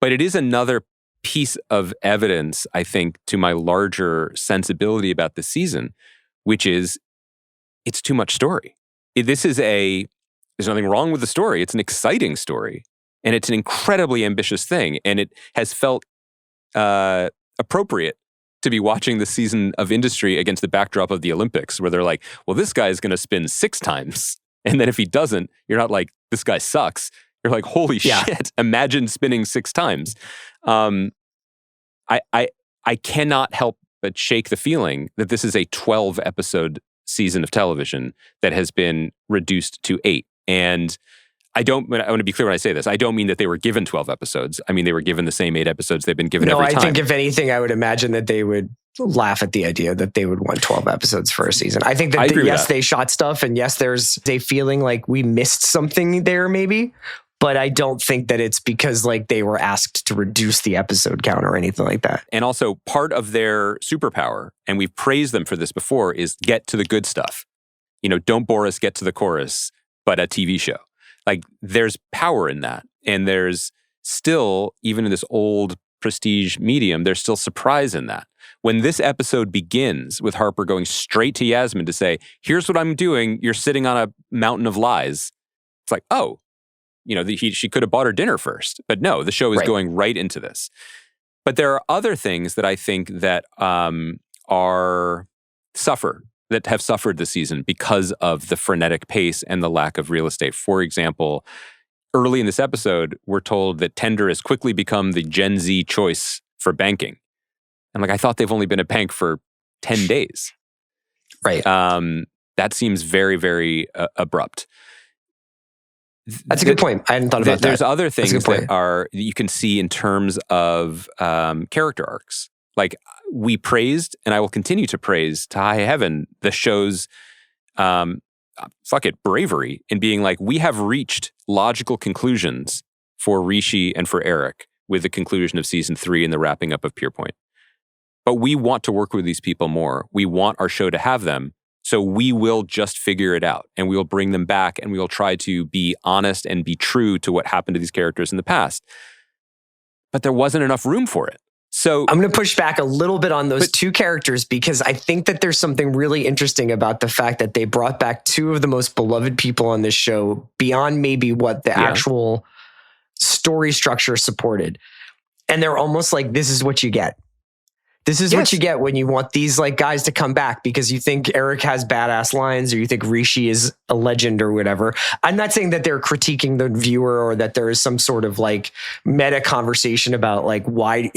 But it is another piece of evidence, I think, to my larger sensibility about the season, which is it's too much story. There's nothing wrong with the story. It's an exciting story. And it's an incredibly ambitious thing. And it has felt appropriate to be watching the season of Industry against the backdrop of the Olympics, where they're like, well, this guy is going to spin 6 times. And then if he doesn't, you're not like, this guy sucks. You're like, holy shit, imagine spinning 6 times. I cannot help but shake the feeling that this is a 12-episode season of television that has been reduced to 8. And I want to be clear when I say this. I don't mean that they were given 12 episodes. I mean, they were given the same 8 episodes they've been given every time. No, I think if anything, I would imagine that they would laugh at the idea that they would want 12 episodes for a season. I think that, yes, they shot stuff, and yes, there's a feeling like we missed something there maybe, but I don't think that it's because like they were asked to reduce the episode count or anything like that. And also part of their superpower, and we've praised them for this before, is get to the good stuff. Don't bore us, get to the chorus, but a TV show. Like there's power in that. And there's still, even in this old prestige medium, there's still surprise in that. When this episode begins with Harper going straight to Yasmin to say, here's what I'm doing, you're sitting on a mountain of lies. It's like, oh, she could have bought her dinner first. But no, the show is going right into this. But there are other things that I think that that have suffered this season because of the frenetic pace and the lack of real estate. For example, early in this episode, we're told that Tender has quickly become the Gen Z choice for banking. And I thought they've only been a bank for 10 days. Right. That seems very, very abrupt. That's a good point. I hadn't thought about that. There's other things that you can see in terms of character arcs. Like we praised, and I will continue to praise to high heaven, the show's bravery in being like, we have reached logical conclusions for Rishi and for Eric with the conclusion of season 3 and the wrapping up of Pierpoint. But we want to work with these people more. We want our show to have them. So we will just figure it out, and we will bring them back, and we will try to be honest and be true to what happened to these characters in the past. But there wasn't enough room for it. So I'm going to push back a little bit on those two characters, because I think that there's something really interesting about the fact that they brought back 2 of the most beloved people on this show beyond maybe what the actual story structure supported. And they're almost like, this is what you get. This is what you get when you want these like guys to come back because you think Eric has badass lines or you think Rishi is a legend or whatever. I'm not saying that they're critiquing the viewer or that there is some sort of like meta conversation about like why,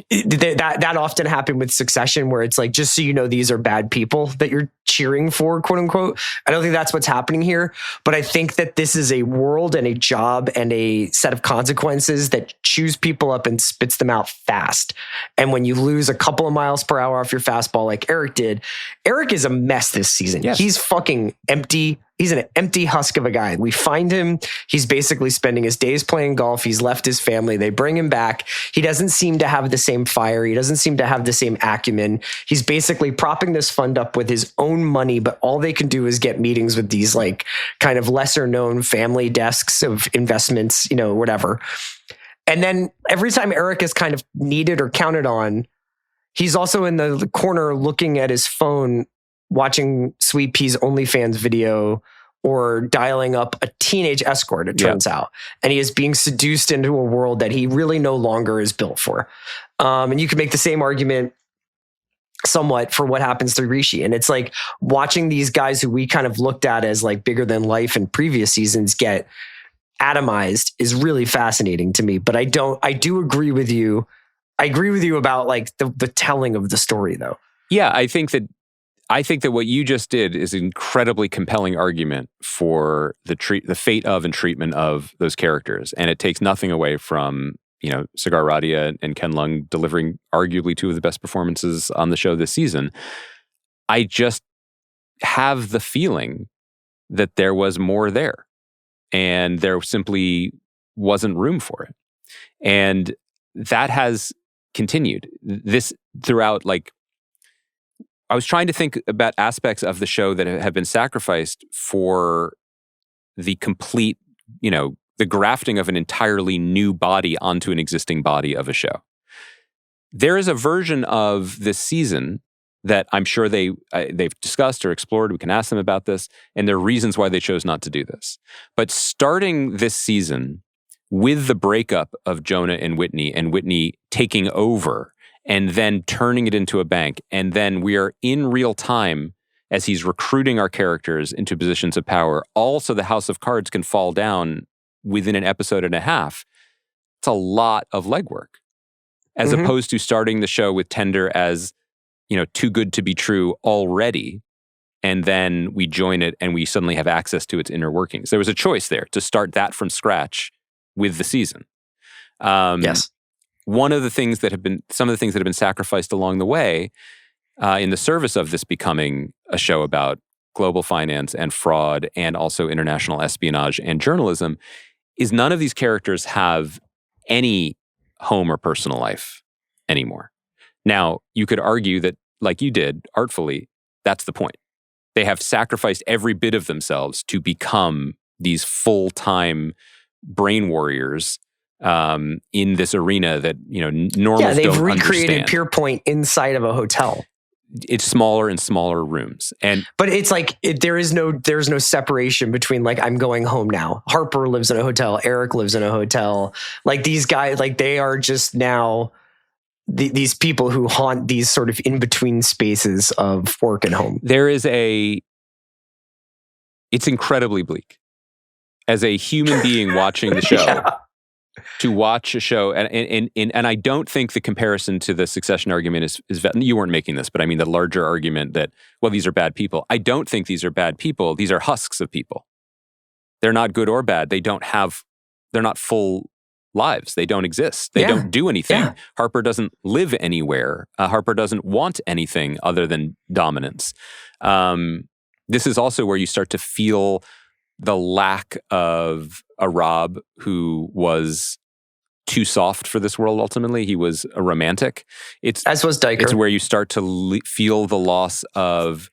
that often happened with Succession, where it's like, just so you know, these are bad people that you're cheering for, quote unquote. I don't think that's what's happening here, but I think that this is a world and a job and a set of consequences that chews people up and spits them out fast. And when you lose a couple of miles per hour off your fastball like Eric did, Eric is a mess this season. Yes. He's fucking empty. He's an empty husk of a guy. We find him. He's basically spending his days playing golf. He's left his family. They bring him back. He doesn't seem to have the same fire. He doesn't seem to have the same acumen. He's basically propping this fund up with his own money, but all they can do is get meetings with these like kind of lesser known family desks of investments, whatever. And then every time Eric is kind of needed or counted on, he's also in the corner looking at his phone, watching Sweet Pea's OnlyFans video or dialing up a teenage escort, it turns out. And he is being seduced into a world that he really no longer is built for. And you can make the same argument somewhat for what happens to Rishi. And it's like watching these guys who we kind of looked at as like bigger than life in previous seasons get atomized is really fascinating to me. But I do agree with you. I agree with you about like the telling of the story though. Yeah, I think that what you just did is an incredibly compelling argument for the fate of and treatment of those characters. And it takes nothing away from, Sagar Radia and Ken Leung delivering arguably 2 of the best performances on the show this season. I just have the feeling that there was more there and there simply wasn't room for it. And that has continued this throughout, like, I was trying to think about aspects of the show that have been sacrificed for the complete, the grafting of an entirely new body onto an existing body of a show. There is a version of this season that I'm sure they've discussed or explored. We can ask them about this, and there are reasons why they chose not to do this. But starting this season with the breakup of Jonah and Whitney taking over and then turning it into a bank. And then we are in real time as he's recruiting our characters into positions of power. Also, the House of Cards can fall down within an episode and a half. It's a lot of legwork. As opposed to starting the show with Tender as, too good to be true already and then we join it and we suddenly have access to its inner workings. There was a choice there to start that from scratch with the season. Yes. Some of the things that have been sacrificed along the way in the service of this becoming a show about global finance and fraud and also international espionage and journalism is none of these characters have any home or personal life anymore. Now, you could argue that, like you did, artfully, that's the point. They have sacrificed every bit of themselves to become these full-time brain warriors in this arena that, normals don't understand. Yeah, they've recreated Pierpoint inside of a hotel. It's smaller and smaller rooms, but it's like there's no separation between like I'm going home now. Harper lives in a hotel. Eric lives in a hotel. Like these guys, like they are just now these people who haunt these sort of in between spaces of work and home. It's incredibly bleak. As a human being watching the show. Yeah. To watch a show, and I don't think the comparison to the Succession argument is you weren't making this, but I mean the larger argument that, well, these are bad people. I don't think these are bad people. These are husks of people. They're not good or bad. They're not full lives. They don't exist. They don't do anything. Yeah. Harper doesn't live anywhere. Harper doesn't want anything other than dominance. This is also where you start to feel the lack of a Rob who was too soft for this world. Ultimately, he was a romantic. As was Diker. It's where you start to feel the loss of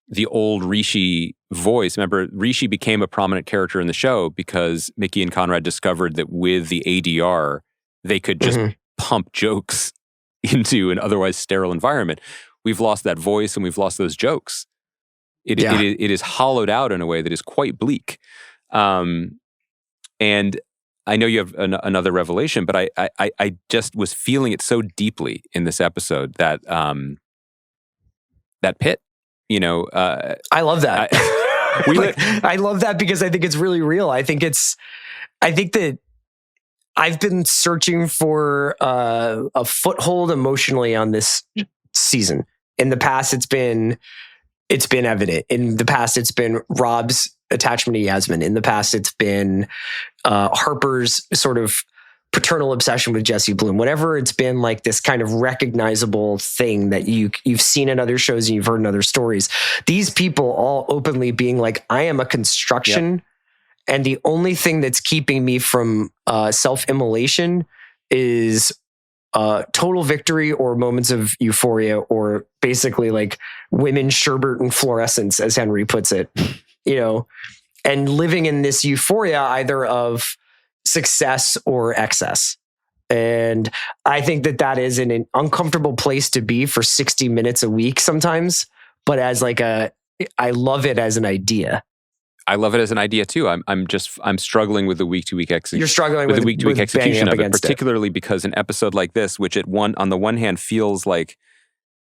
the old Rishi voice. Remember, Rishi became a prominent character in the show because Mickey and Conrad discovered that with the ADR, they could just pump jokes into an otherwise sterile environment. We've lost that voice and we've lost those jokes. It is hollowed out in a way that is quite bleak. And I know you have another revelation, but I just was feeling it so deeply in this episode that that pit, I love that. I love that because I think it's really real. I think that I've been searching for a foothold emotionally on this season. In the past, it's been evident. In the past, it's been Rob's attachment to Yasmin. In the past, it's been Harper's sort of paternal obsession with Jesse Bloom. Whatever it's been, like this kind of recognizable thing that you've seen in other shows and you've heard in other stories. These people all openly being like, I am a construction, and the only thing that's keeping me from self-immolation is total victory or moments of euphoria, or basically like women sherbet and fluorescence, as Henry puts it, and living in this euphoria either of success or excess. And I think that is an uncomfortable place to be for 60 minutes a week sometimes, but I love it as an idea. I love it as an idea too. I'm struggling with the week-to-week execution. You're struggling with the week-to-week execution of it, particularly because an episode like this, which on the one hand feels like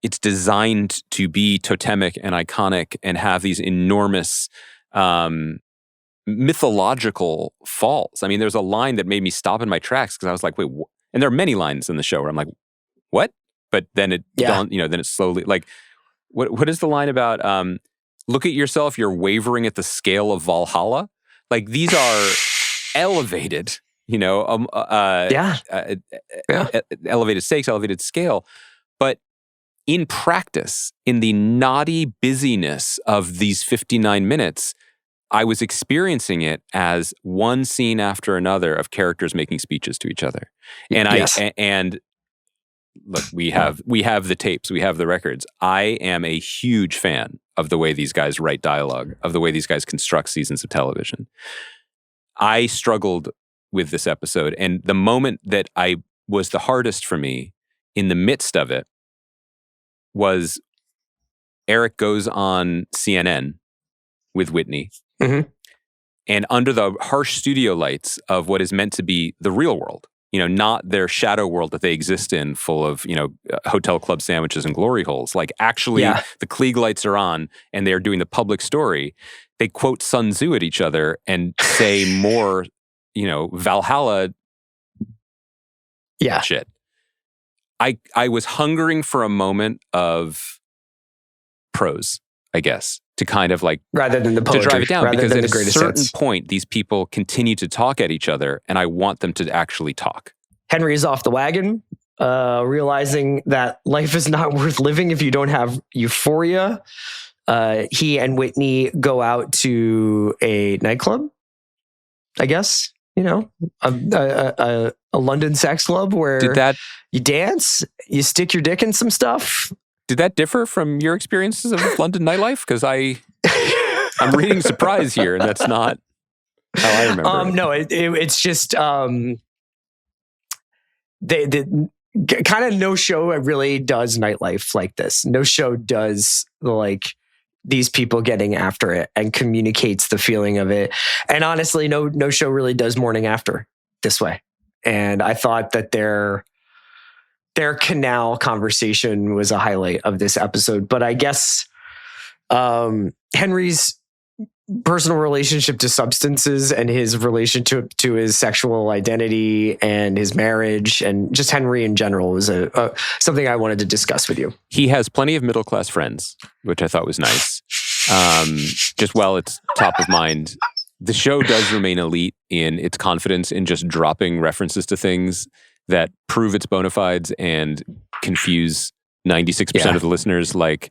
it's designed to be totemic and iconic and have these enormous mythological falls. I mean, there's a line that made me stop in my tracks because I was like, wait, and there are many lines in the show where I'm like, what? But then it dawned, then it slowly, like, what is the line about, look at yourself, you're wavering at the scale of Valhalla? Like, these are elevated, elevated stakes, elevated scale. But in practice, in the knotty busyness of these 59 minutes, I was experiencing it as one scene after another of characters making speeches to each other. And look, we have the tapes, we have the records. I am a huge fan of the way these guys write dialogue, of the way these guys construct seasons of television. I struggled with this episode, and the moment that I was the hardest for me in the midst of it was Eric goes on CNN with Whitney. Mm-hmm. And under the harsh studio lights of what is meant to be the real world, not their shadow world that they exist in, full of, hotel club sandwiches and glory holes. Like, actually, the Klieg lights are on and they're doing the public story. They quote Sun Tzu at each other and say more, Valhalla shit. I was hungering for a moment of prose, I guess. to kind of like rather than the to poetry, drive it down, because at a certain sense. point, these people continue to talk at each other, and I want them to actually talk. Henry is off the wagon, realizing that life is not worth living if you don't have euphoria. He and Whitney go out to a nightclub, I guess, a London sex club where you dance, you stick your dick in some stuff. Did that differ from your experiences of London nightlife? Because I'm reading surprise here, and that's not how I remember it. No, it's just they kind of no show really does nightlife like this. No show does like these people getting after it and communicates the feeling of it. And honestly, no show really does morning after this way. And I thought that their canal conversation was a highlight of this episode. But I guess Henry's personal relationship to substances and his relationship to his sexual identity and his marriage and just Henry in general was something I wanted to discuss with you. He has plenty of middle-class friends, which I thought was nice. Just while it's top of mind, the show does remain elite in its confidence in just dropping references to things that prove its bona fides and confuse 96% of the listeners, like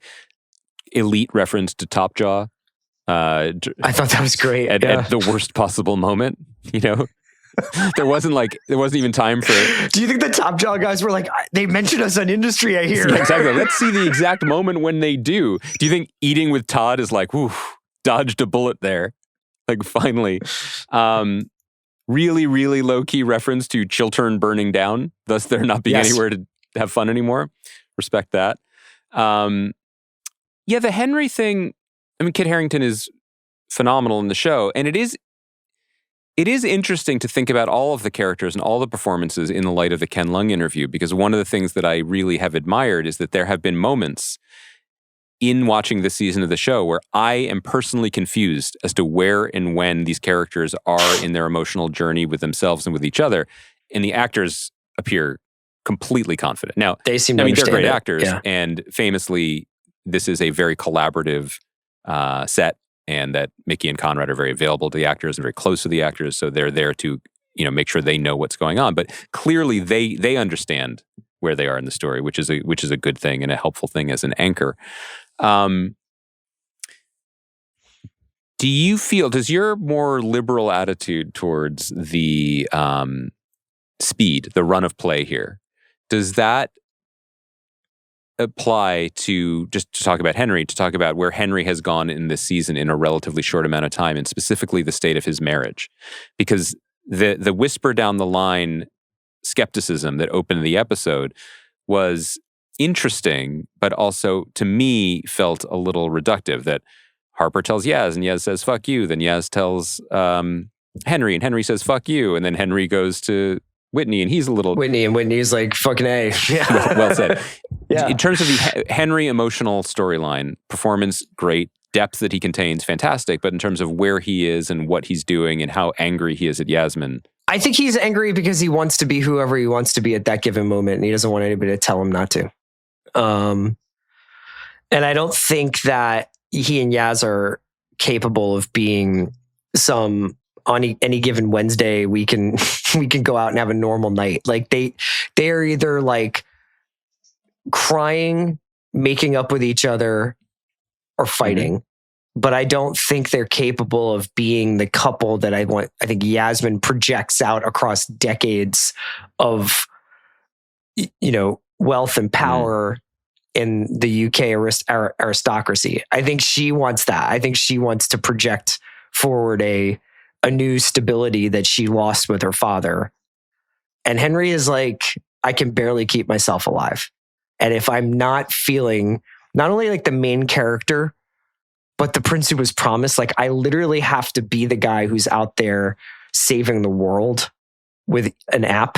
elite reference to Top Jaw. I thought that was great. At the worst possible moment, there wasn't even time for it. Do you think the Top Jaw guys were like, they mentioned us on Industry, I hear? Yeah, exactly. Let's see the exact moment when they do. Do you think Eating with Todd is like, whew, dodged a bullet there? Like, finally. Really, really low-key reference to Chiltern burning down, thus there not being anywhere to have fun anymore. Respect that. The Henry thing, I mean, Kit Harington is phenomenal in the show, and it is interesting to think about all of the characters and all the performances in the light of the Ken Lung interview, because one of the things that I really have admired is that there have been moments in watching this season of the show where I am personally confused as to where and when these characters are in their emotional journey with themselves and with each other, and the actors appear completely confident. Now, they seem to they're great actors, yeah. And famously, this is a very collaborative set, and that Mickey and Conrad are very available to the actors and very close to the actors, so they're there to make sure they know what's going on. But clearly, they understand where they are in the story, which is a good thing and a helpful thing as an anchor. Does your more liberal attitude towards the speed, the run of play here, does that apply to, just to talk about Henry, to talk about where Henry has gone in this season in a relatively short amount of time, and specifically the state of his marriage? Because the whisper down the line skepticism that opened the episode was interesting, but also to me felt a little reductive, that Harper tells Yaz and Yaz says, fuck you. Then Yaz tells Henry and Henry says, fuck you. And then Henry goes to Whitney and he's a little... Whitney, and Whitney's like, fucking A. Yeah. Well said. Yeah. In terms of the Henry emotional storyline, performance, great. Depth that he contains, fantastic. But in terms of where he is and what he's doing and how angry he is at Yasmin... I think he's angry because he wants to be whoever he wants to be at that given moment, and he doesn't want anybody to tell him not to. And I don't think that he and Yaz are capable of being on any given Wednesday, we can go out and have a normal night. Like they're either like crying, making up with each other, or fighting. Mm-hmm. But I don't think they're capable of being the couple that I want. I think Yasmin projects out across decades of, wealth and power in the UK aristocracy. I think she wants that. I think she wants to project forward a new stability that she lost with her father. And Henry is like, I can barely keep myself alive. And if I'm not feeling not only like the main character, but the prince who was promised, like I literally have to be the guy who's out there saving the world with an app,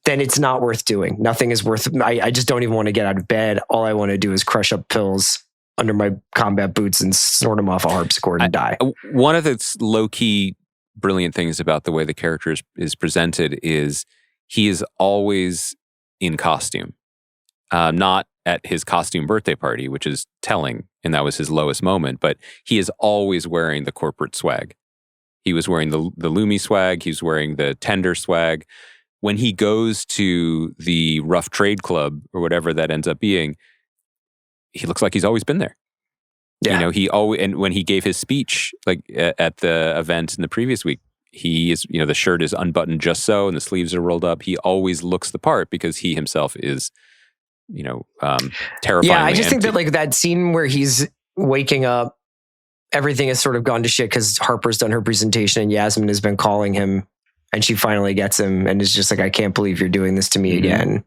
then it's not worth doing. Nothing is worth, I just don't even want to get out of bed. All I want to do is crush up pills under my combat boots and snort them off a harpsichord and die. One of the low-key brilliant things about the way the character is presented is he is always in costume. Not at his costume birthday party, which is telling, and that was his lowest moment. But he is always wearing the corporate swag. He was wearing the Lumi swag. He's wearing the tender swag. When he goes to the rough trade club or whatever that ends up being, he looks like he's always been there. Yeah. You know, he always, and when he gave his speech, like at the event in the previous week, he is, you know, the shirt is unbuttoned just so, and the sleeves are rolled up. He always looks the part because he himself is, you know, terrifying. Yeah, I just think that like that scene where he's waking up, everything has sort of gone to shit because Harper's done her presentation and Yasmin has been calling him, and she finally gets him and is just like, I can't believe you're doing this to me again.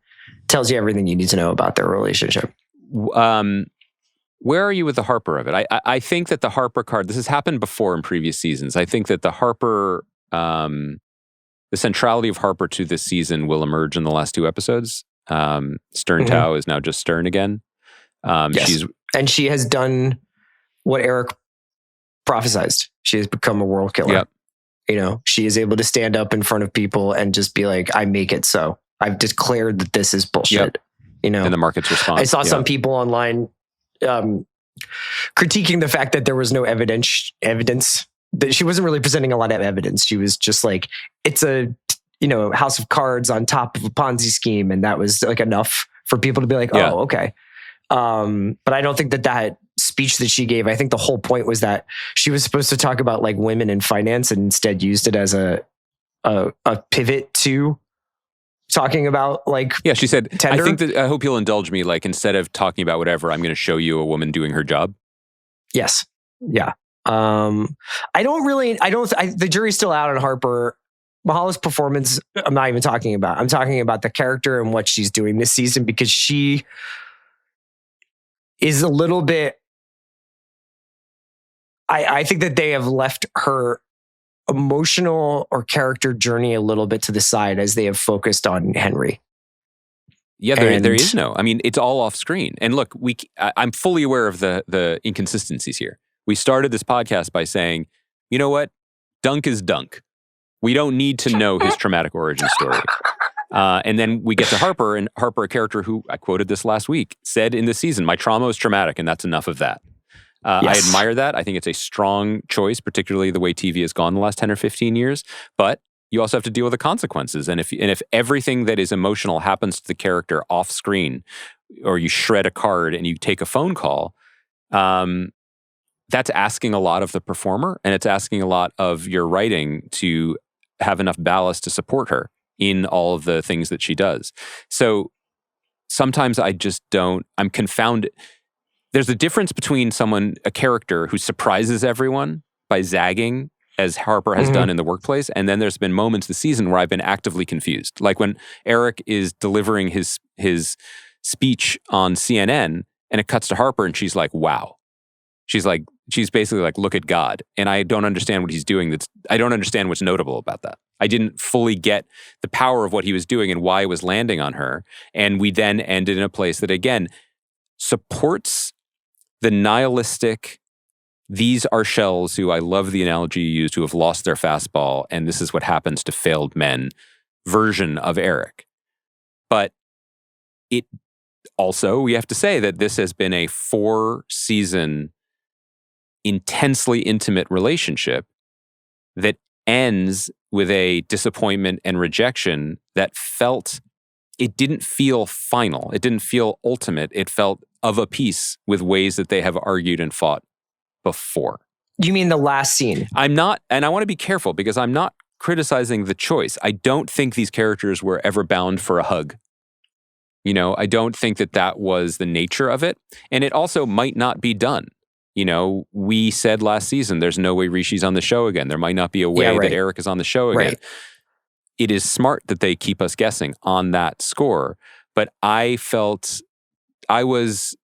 Tells you everything you need to know about their relationship. Where are you with the Harper of it? I think that the Harper card, this has happened before in previous seasons. I think that the Harper, the centrality of Harper to this season will emerge in the last 2 episodes. Stern Tao is now just Stern again. Yes. And she has done what Eric prophesized. She has become a world killer. Yep. You know, she is able to stand up in front of people and just be like, I make it so. I've declared that this is bullshit. Yep. You know, and the market's response. I saw some people online critiquing the fact that there was no evidence that she wasn't really presenting a lot of evidence. She was just like, it's a, you know, house of cards on top of a Ponzi scheme. And that was like enough for people to be like, oh, okay. But I don't think that speech that she gave, I think the whole point was that she was supposed to talk about like women in finance and instead used it as a pivot to talking about like, yeah, she said, tender. I hope you'll indulge me. Like, instead of talking about whatever, I'm going to show you a woman doing her job. Yes. Yeah. The jury's still out on Harper. Mahala's performance, I'm not even talking about. I'm talking about the character and what she's doing this season, because she is a little bit, I think that they have left her emotional or character journey a little bit to the side as they have focused on Henry. Yeah, there is no. I mean, it's all off screen. And look, I'm fully aware of the inconsistencies here. We started this podcast by saying, you know what? Dunk is Dunk. We don't need to know his traumatic origin story. And then we get to Harper, and Harper, a character who, I quoted this last week, said in the season, my trauma is traumatic, and that's enough of that. Yes. I admire that. I think it's a strong choice, particularly the way TV has gone the last 10 or 15 years. But you also have to deal with the consequences. And if everything that is emotional happens to the character off screen, or you shred a card and you take a phone call, that's asking a lot of the performer, and it's asking a lot of your writing to have enough ballast to support her in all of the things that she does. So sometimes I just don't, I'm confounded. There's a difference between a character who surprises everyone by zagging, as Harper has done in The Workplace, and then there's been moments this season where I've been actively confused. Like when Eric is delivering his speech on CNN, and it cuts to Harper, and she's like, wow. She's basically like, look at God. And I don't understand what he's doing. I don't understand what's notable about that. I didn't fully get the power of what he was doing and why it was landing on her. And we then ended in a place that, again, supports the nihilistic, these are shells who, I love the analogy you used, who have lost their fastball, and this is what happens to failed men version of Eric. But it also, we have to say that this has been a 4-season intensely intimate relationship that ends with a disappointment and rejection that it didn't feel final. It didn't feel ultimate. It felt of a piece with ways that they have argued and fought before. You mean the last scene? I'm not, and I want to be careful because I'm not criticizing the choice. I don't think these characters were ever bound for a hug. You know, I don't think that was the nature of it. And it also might not be done. You know, we said last season, there's no way Rishi's on the show again. There might not be a way that Eric is on the show again. Right. It is smart that they keep us guessing on that score. But I was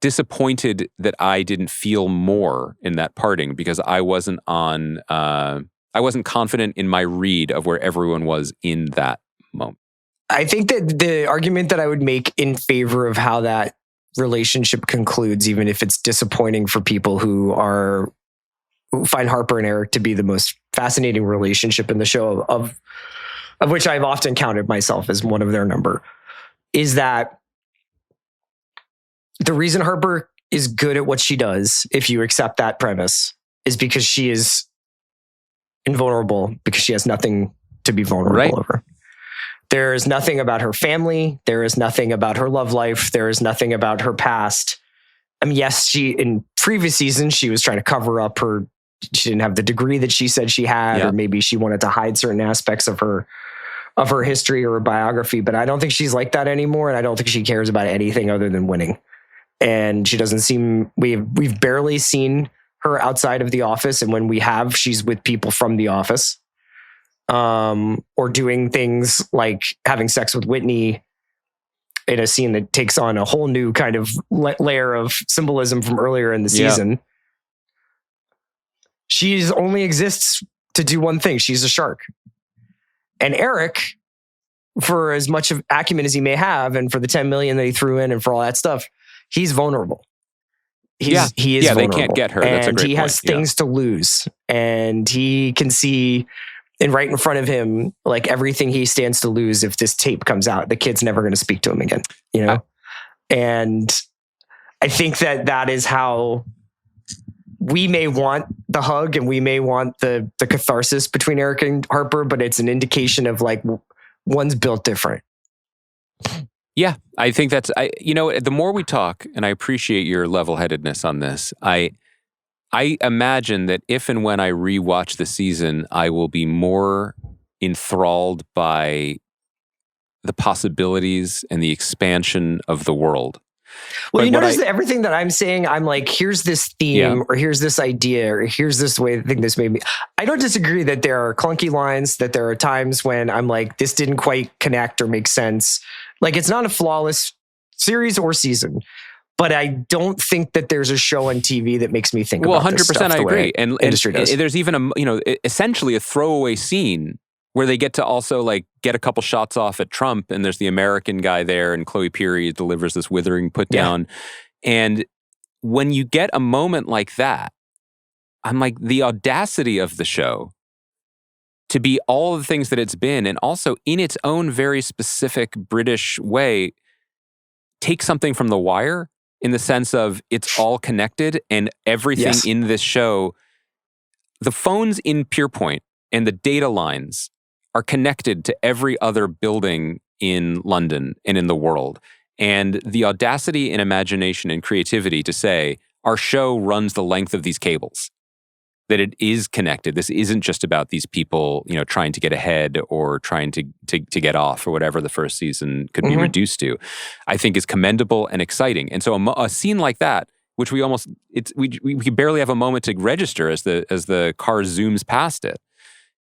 disappointed that I didn't feel more in that parting because I wasn't confident in my read of where everyone was in that moment. I think that the argument that I would make in favor of how that relationship concludes, even if it's disappointing for people who find Harper and Eric to be the most fascinating relationship in the show, of which I've often counted myself as one of their number, is that the reason Harper is good at what she does, if you accept that premise, is because she is invulnerable, because she has nothing to be vulnerable over. There is nothing about her family. There is nothing about her love life. There is nothing about her past. I mean, yes, in previous seasons, she was trying to cover up she didn't have the degree that she said she had, or maybe she wanted to hide certain aspects of her history or her biography. But I don't think she's like that anymore. And I don't think she cares about anything other than winning. And she doesn't seem, we've barely seen her outside of the office. And when we have, she's with people from the office, or doing things like having sex with Whitney in a scene that takes on a whole new kind of layer of symbolism from earlier in the season. She only exists to do one thing. She's a shark. And Eric, for as much of acumen as he may have, and for the 10 million that he threw in and for all that stuff, he's vulnerable. He is vulnerable. They can't get her. That's a great point. He has things to lose. And he can see right in front of him, like everything he stands to lose if this tape comes out. The kid's never going to speak to him again, you know? And I think that is how we may want the hug and we may want the catharsis between Eric and Harper, but it's an indication of like one's built different. Yeah, I think the more we talk, and I appreciate your level-headedness on this, I imagine that if and when I rewatch the season, I will be more enthralled by the possibilities and the expansion of the world. Well, you notice that everything that I'm saying, I'm like, here's this theme, or here's this idea, or here's this way I think this made me. I don't disagree that there are clunky lines, that there are times when I'm like, this didn't quite connect or make sense. Like, it's not a flawless series or season, but I don't think that there's a show on TV that makes me think about 100%. This stuff I agree. And industry does. There's even essentially a throwaway scene where they get to also like get a couple shots off at Trump, and there's the American guy there, and Chloe Peary delivers this withering put down. And when you get a moment like that, I'm like, the audacity of the show to be all the things that it's been, and also in its own very specific British way, take something from The Wire in the sense of it's all connected, and everything in this show, the phones in Pierpoint and the data lines are connected to every other building in London and in the world. And the audacity and imagination and creativity to say, our show runs the length of these cables, that it is connected. This isn't just about these people, trying to get ahead or trying to get off, or whatever the first season could be reduced to, I think is commendable and exciting. And so a scene like that, which we barely have a moment to register as the car zooms past it,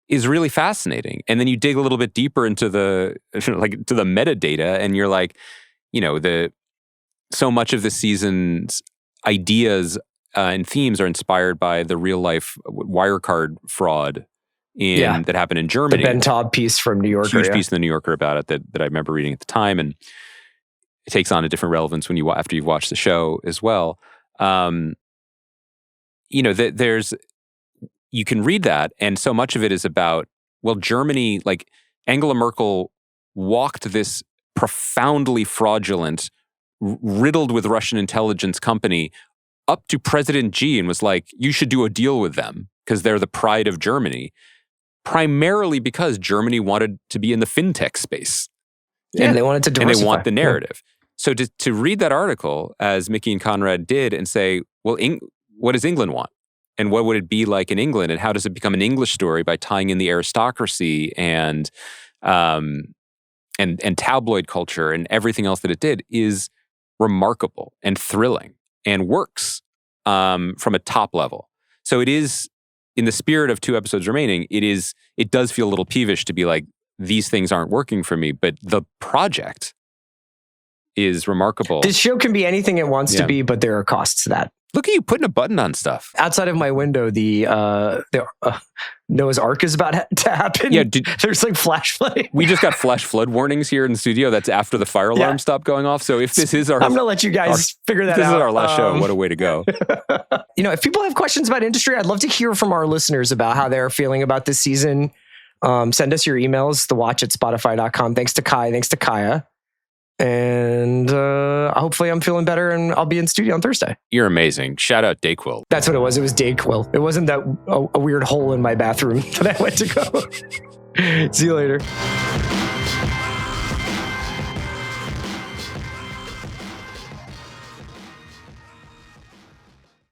is really fascinating. And then you dig a little bit deeper into the to the metadata, and you're like, so much of the season's ideas and themes are inspired by the real life Wirecard fraud that happened in Germany. The Ben Taub piece from New Yorker. Huge piece in the New Yorker about it that I remember reading at the time, and it takes on a different relevance after you've watched the show as well. You can read that, and so much of it is about, Germany, like Angela Merkel walked this profoundly fraudulent, riddled with Russian intelligence company up to President Xi and was like, you should do a deal with them because they're the pride of Germany, primarily because Germany wanted to be in the fintech space. Yeah, and they wanted to diversify. And they want the narrative. So to read that article, as Mickey and Conrad did, and say, what does England want? And what would it be like in England? And how does it become an English story by tying in the aristocracy and tabloid culture and everything else that it did is remarkable and thrilling and works from a top level. So it is, in the spirit of 2 episodes remaining, it does feel a little peevish to be like, these things aren't working for me, but the project is remarkable. This show can be anything it wants to be, but there are costs to that. Look at you putting a button on stuff. Outside of my window, the Noah's Ark is about to happen. Yeah, there's like flash flooding. We just got flash flood warnings here in the studio. That's after the fire alarm stopped going off. So if this is I'm going to let you guys figure that out. This is our last show. What a way to go. If people have questions about industry, I'd love to hear from our listeners about how they're feeling about this season. Send us your emails, thewatch@spotify.com. Thanks to Kai. Thanks to Kaya. And hopefully I'm feeling better and I'll be in studio on Thursday. You're amazing. Shout out Dayquil. That's what it was. It was Dayquil. It wasn't that a weird hole in my bathroom that I went to go. See you later.